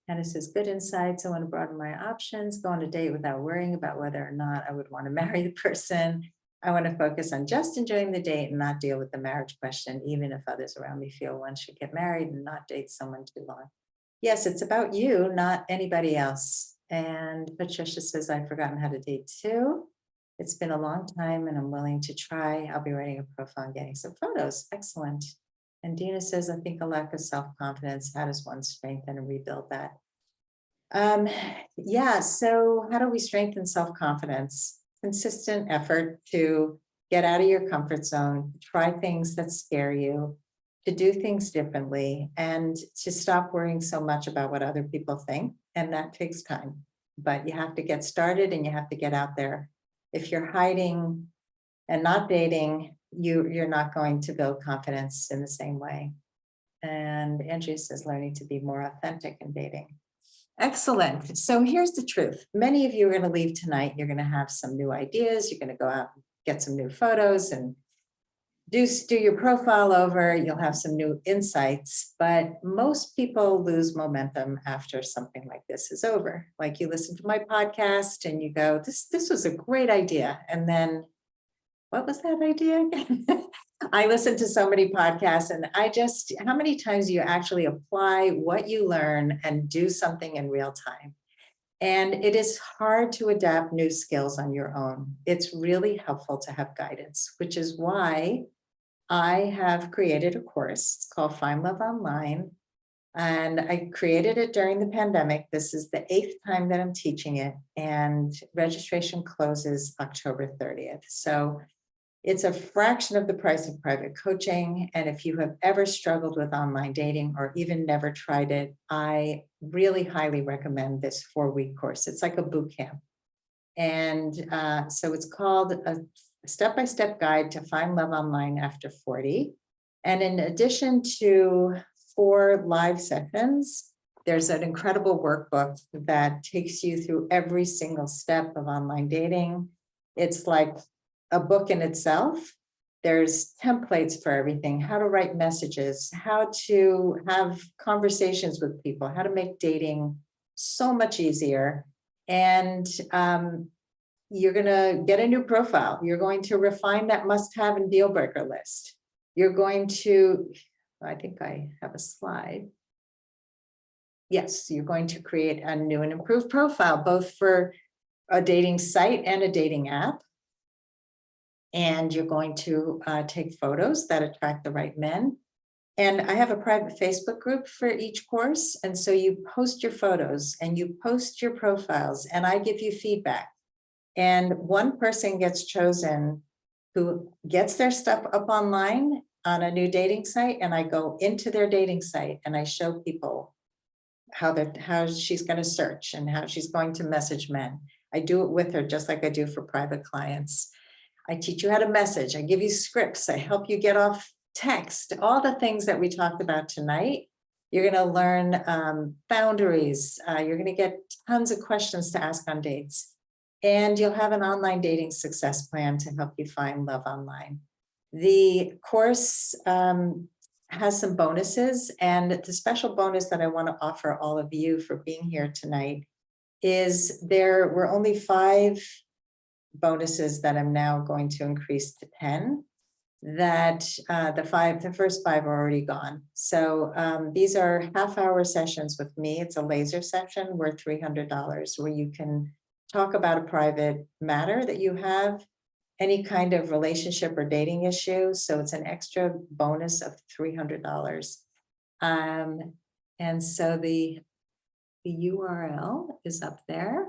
And it says, good insights. I want to broaden my options, go on a date without worrying about whether or not I would want to marry the person. I want to focus on just enjoying the date and not deal with the marriage question, even if others around me feel one should get married and not date someone too long. Yes, it's about you, not anybody else. And Patricia says, I've forgotten how to date too. It's been a long time and I'm willing to try. I'll be writing a profile and getting some photos. Excellent. And Dina says, I think a lack of self-confidence, how does one strengthen and rebuild that? Yeah, so how do we strengthen self-confidence? Consistent effort to get out of your comfort zone, try things that scare you, to do things differently, and to stop worrying so much about what other people think. And that takes time, but you have to get started and you have to get out there. If you're hiding and not dating, you're not going to build confidence in the same way. And Andrea says learning to be more authentic in dating. Excellent. So here's the truth. Many of you are going to leave tonight. You're going to have some new ideas. You're going to go out and get some new photos and do your profile over. You'll have some new insights, but most people lose momentum after something like this is over. Like you listen to my podcast and you go, this was a great idea. And then what was that idea again? I listen to so many podcasts and how many times do you actually apply what you learn and do something in real time? And it is hard to adapt new skills on your own. It's really helpful to have guidance, which is why I have created a course. It's called Find Love Online. And I created it during the pandemic. This is the 8th time that I'm teaching it, and registration closes October 30th. So it's a fraction of the price of private coaching. And if you have ever struggled with online dating or even never tried it, I really highly recommend this 4-week course. It's like a boot camp. And so it's called a step-by-step guide to find love online after 40. And in addition to 4 live sessions, there's an incredible workbook that takes you through every single step of online dating. It's like a book in itself. There's templates for everything, how to write messages, how to have conversations with people, how to make dating so much easier. And you're going to get a new profile. You're going to refine that must-have and deal breaker list. You're going to, I think I have a slide. Yes, you're going to create a new and improved profile, both for a dating site and a dating app. And you're going to take photos that attract the right men. And I have a private Facebook group for each course. And so you post your photos and you post your profiles and I give you feedback. And one person gets chosen who gets their stuff up online on a new dating site. And I go into their dating site and I show people how she's going to search and how she's going to message men. I do it with her just like I do for private clients. I teach you how to message. I give you scripts. I help you get off text, all the things that we talked about tonight. You're going to learn boundaries. You're going to get tons of questions to ask on dates. And you'll have an online dating success plan to help you find love online. The course has some bonuses, and the special bonus that I want to offer all of you for being here tonight is there were only 5 bonuses that I'm now going to increase to 10, that the first 5 are already gone. So these are half-hour sessions with me. It's a laser session worth $300 where you can talk about a private matter that you have, any kind of relationship or dating issue. So it's an extra bonus of $300. And so the URL is up there.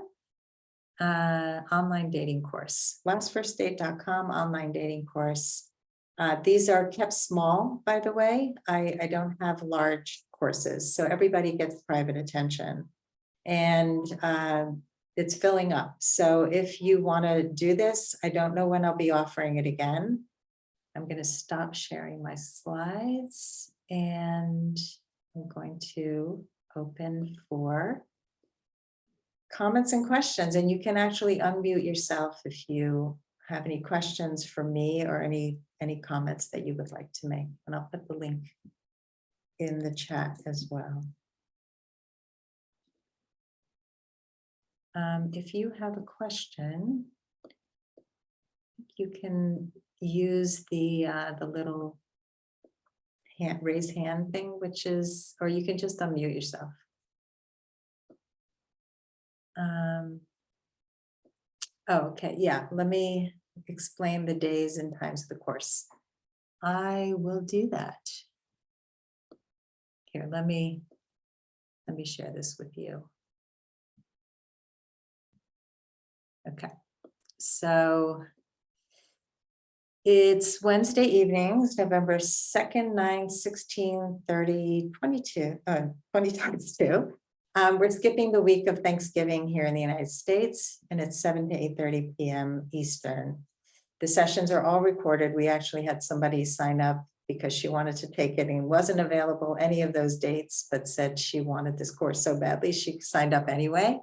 Online dating course, lastfirstdate.com online dating course. These are kept small, by the way. I don't have large courses, so everybody gets private attention. And it's filling up. So if you want to do this, I don't know when I'll be offering it again. I'm going to stop sharing my slides and I'm going to open for comments and questions. And you can actually unmute yourself if you have any questions for me or any comments that you would like to make. And I'll put the link in the chat as well. If you have a question, you can use the little raise hand thing, which is, or you can just unmute yourself. Oh, okay, yeah, let me explain the days and times of the course. I will do that. Here, let me share this with you. Okay, so it's Wednesday evenings, November 2nd, 9, 16, 30, 22, 2022. We're skipping the week of Thanksgiving here in the United States, and it's 7 to 8:30 p.m. Eastern. The sessions are all recorded. We actually had somebody sign up because she wanted to take it and wasn't available any of those dates, but said she wanted this course so badly, she signed up anyway.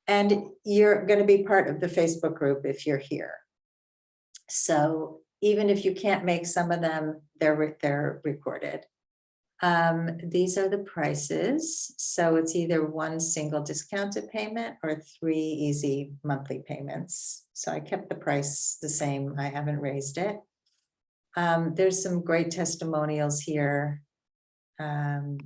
And you're going to be part of the Facebook group if you're here. So even if you can't make some of them, they're recorded. These are the prices. So it's either one single discounted payment or 3 easy monthly payments. So I kept the price the same. I haven't raised it. There's some great testimonials here. And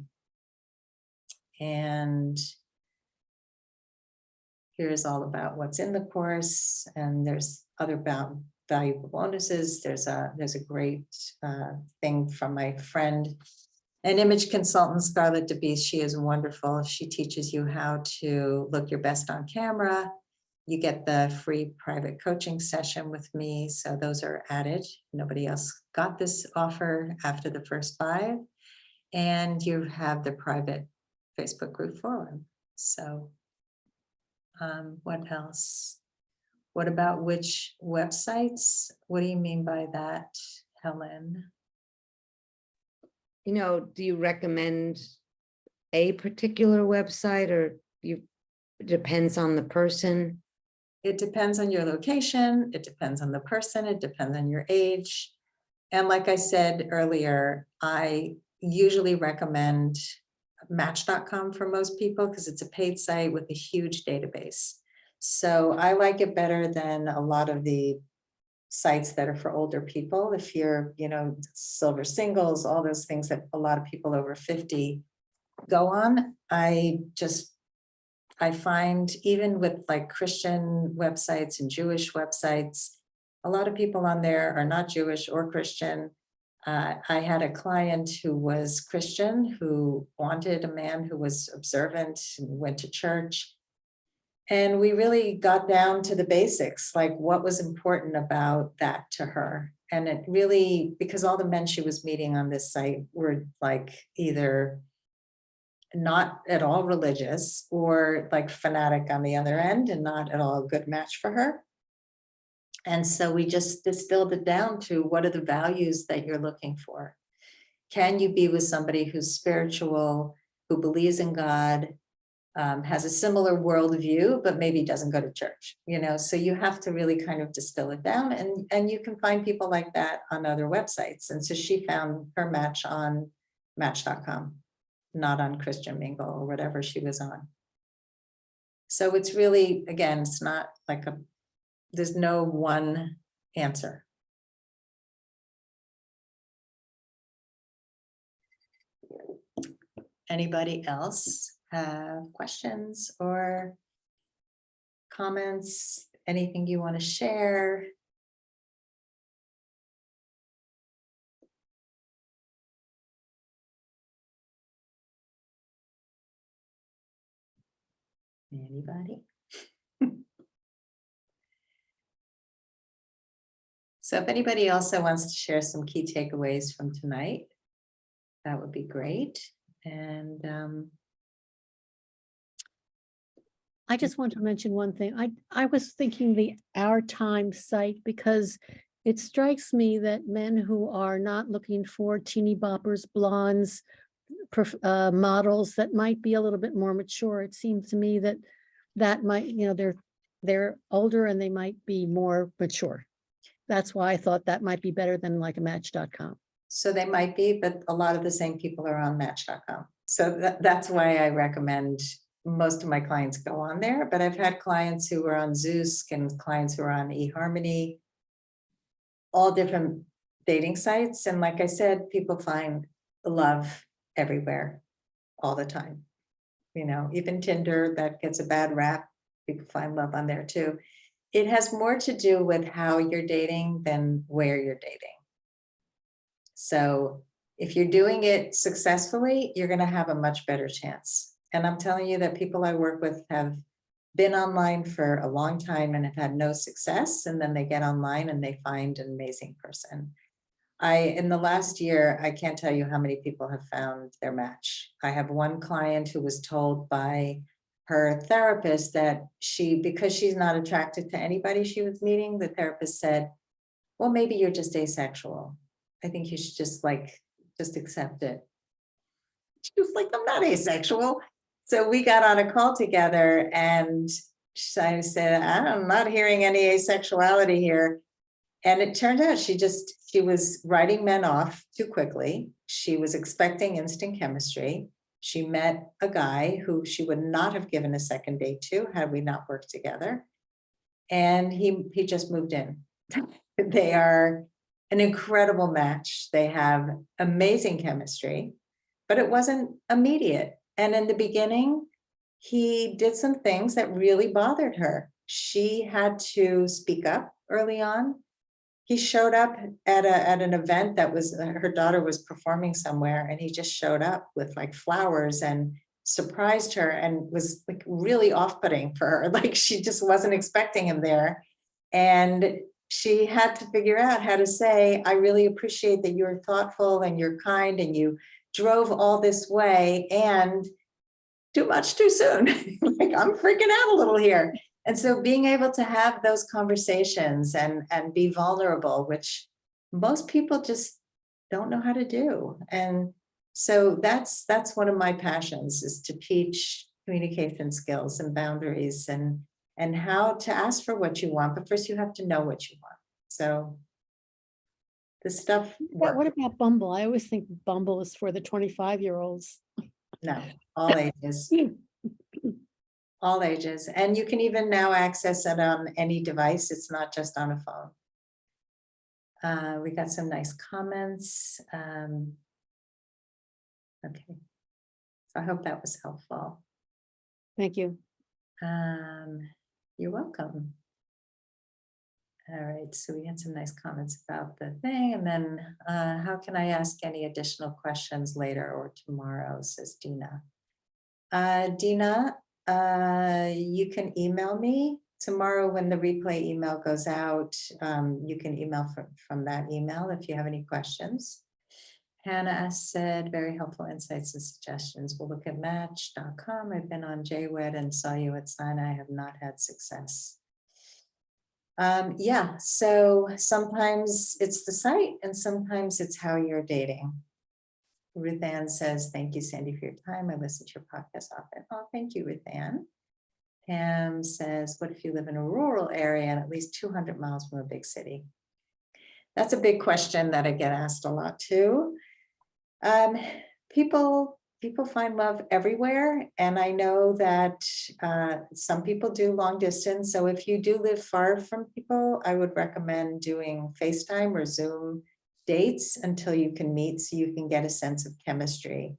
here's all about what's in the course, and there's other valuable bonuses. There's a great thing from my friend, an image consultant, Scarlett DeBeese. She is wonderful. She teaches you how to look your best on camera. You get the free private coaching session with me. So those are added. Nobody else got this offer after the first 5. And you have the private Facebook group forum. So what else? What about which websites? What do you mean by that, Helen? You know, do you recommend a particular website, or it depends on the person? It depends on your location. It depends on the person. It depends on your age. And like I said earlier, I usually recommend Match.com for most people because it's a paid site with a huge database. So I like it better than a lot of the sites that are for older people. If you're, silver singles, all those things that a lot of people over 50 go on. I find even with like Christian websites and Jewish websites, a lot of people on there are not Jewish or Christian. I had a client who was Christian who wanted a man who was observant and went to church. And we really got down to the basics, like what was important about that to her. And it really, because all the men she was meeting on this site were like either not at all religious, or like fanatic on the other end, and not at all a good match for her. And so we just distilled it down to, what are the values that you're looking for? Can you be with somebody who's spiritual, who believes in God, has a similar worldview, but maybe doesn't go to church, so you have to really kind of distill it down, and you can find people like that on other websites. And so she found her match on Match.com, not on Christian Mingle or whatever she was on. So it's really, again, it's not like there's no one answer. Anybody else have questions or comments? Anything you want to share? Anybody? So if anybody also wants to share some key takeaways from tonight, that would be great. And I just want to mention one thing. I was thinking the Our Time site, because it strikes me that men who are not looking for teeny boppers, blondes, models that might be a little bit more mature, it seems to me that might, they're older and they might be more mature. That's why I thought that might be better than like a Match.com. so they might be, but a lot of the same people are on Match.com. So that's why I recommend most of my clients go on there. But I've had clients who were on Zeus and clients who are on eHarmony, all different dating sites. And like I said, people find love everywhere all the time. Even Tinder, that gets a bad rap, people find love on there too. It has more to do with how you're dating than where you're dating. So if you're doing it successfully, you're going to have a much better chance. And I'm telling you that people I work with have been online for a long time and have had no success. And then they get online and they find an amazing person. In the last year, I can't tell you how many people have found their match. I have one client who was told by her therapist that because she's not attracted to anybody she was meeting, the therapist said, well, maybe you're just asexual. I think you should just accept it. She was like, I'm not asexual. So we got on a call together and I said, I'm not hearing any asexuality here. And it turned out she was writing men off too quickly. She was expecting instant chemistry. She met a guy who she would not have given a second date to had we not worked together. And he just moved in. They are an incredible match. They have amazing chemistry, but it wasn't immediate. And in the beginning, he did some things that really bothered her. She had to speak up early on. He showed up at an event that was, her daughter was performing somewhere, and he just showed up with like flowers and surprised her and was like really off-putting for her. Like she just wasn't expecting him there. And she had to figure out how to say, I really appreciate that you're thoughtful and you're kind and you drove all this way, and too much too soon. Like I'm freaking out a little here. And so being able to have those conversations and be vulnerable, which most people just don't know how to do. And so that's one of my passions, is to teach communication skills and boundaries and how to ask for what you want. But first you have to know what you want. So this stuff What works. about Bumble? I always think Bumble is for the 25-year-olds. No, all ages. All ages. And you can even now access it on any device. It's not just on a phone. We got some nice comments. Okay. So I hope that was helpful. Thank you. You're welcome. All right, so we had some nice comments about the thing. And then how can I ask any additional questions later or tomorrow, says Dina. Dina, you can email me tomorrow when the replay email goes out. You can email from that email if you have any questions. Hannah said, very helpful insights and suggestions. We'll look at match.com. I've been on JWed and saw you at Sinai. I have not had success. Yeah, so sometimes it's the site and sometimes it's how you're dating. Ruth Ann says, thank you, Sandy, for your time. I listen to your podcast often. Oh, thank you, Ruth Ann. Pam says, what if you live in a rural area and at least 200 miles from a big city? That's a big question that I get asked a lot too. People find love everywhere. And I know that some people do long distance. So if you do live far from people, I would recommend doing FaceTime or Zoom dates until you can meet so you can get a sense of chemistry.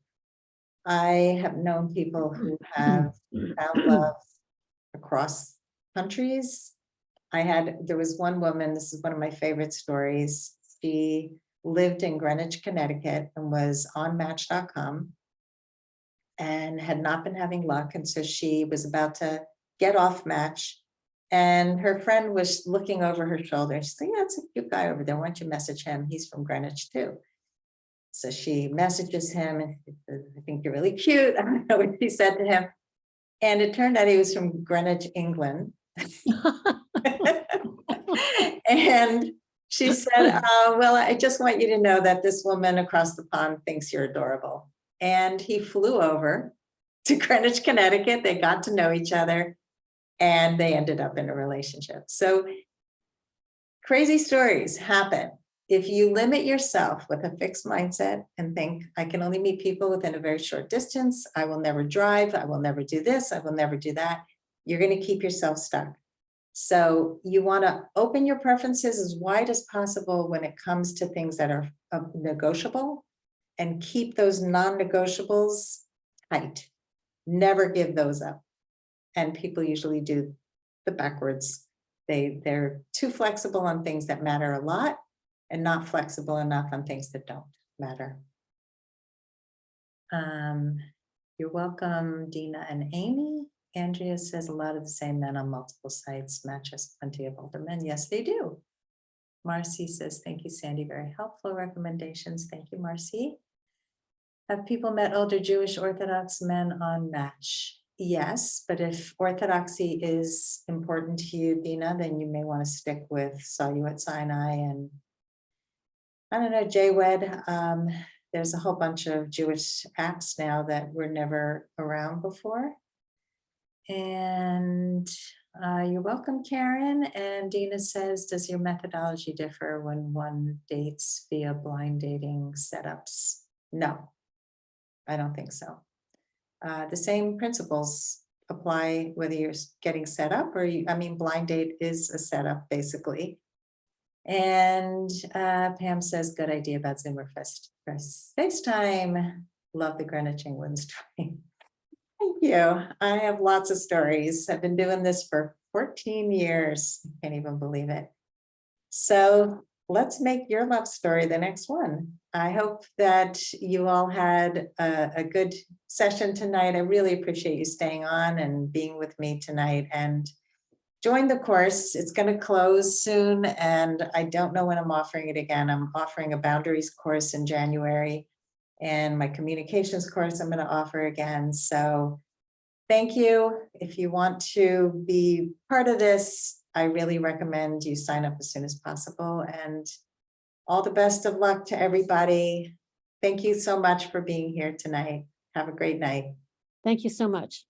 I have known people who have found love across countries. There was one woman, this is one of my favorite stories. She lived in Greenwich, Connecticut and was on Match.com and had not been having luck. And so she was about to get off Match and her friend was looking over her shoulder. She said, yeah, it's a cute guy over there. Why don't you message him? He's from Greenwich too. So she messages him and she says, I think you're really cute. I don't know what she said to him. And it turned out he was from Greenwich, England. And she said, well, I just want you to know that this woman across the pond thinks you're adorable. And he flew over to Greenwich, Connecticut. They got to know each other and they ended up in a relationship. So crazy stories happen. If you limit yourself with a fixed mindset and think, I can only meet people within a very short distance, I will never drive, I will never do this, I will never do that, you're going to keep yourself stuck. So you want to open your preferences as wide as possible when it comes to things that are negotiable and keep those non-negotiables tight. Never give those up. And people usually do the backwards. They're too flexible on things that matter a lot and not flexible enough on things that don't matter. You're welcome, Dina and Amy. Andrea says a lot of the same men on multiple sites match us plenty of older men. Yes, they do. Marcy says, thank you, Sandy. Very helpful recommendations. Thank you, Marcy. Have people met older Jewish Orthodox men on Match? Yes, but if orthodoxy is important to you, Dina, then you may want to stick with Saw You at Sinai and I don't know, JWed. There's a whole bunch of Jewish apps now that were never around before. And you're welcome, Karen. And Dina says, does your methodology differ when one dates via blind dating setups? No, I don't think so. The same principles apply whether you're getting set up or blind date is a setup basically. And Pam says, good idea about Zoom or FaceTime. Love the Greenwich, England story. Thank you. I have lots of stories. I've been doing this for 14 years. I can't even believe it. So let's make your love story the next one. I hope that you all had a good session tonight. I really appreciate you staying on and being with me tonight and join the course. It's going to close soon and I don't know when I'm offering it again. I'm offering a boundaries course in January and my communications course I'm going to offer again. So thank you. If you want to be part of this, I really recommend you sign up as soon as possible and all the best of luck to everybody. Thank you so much for being here tonight. Have a great night. Thank you so much.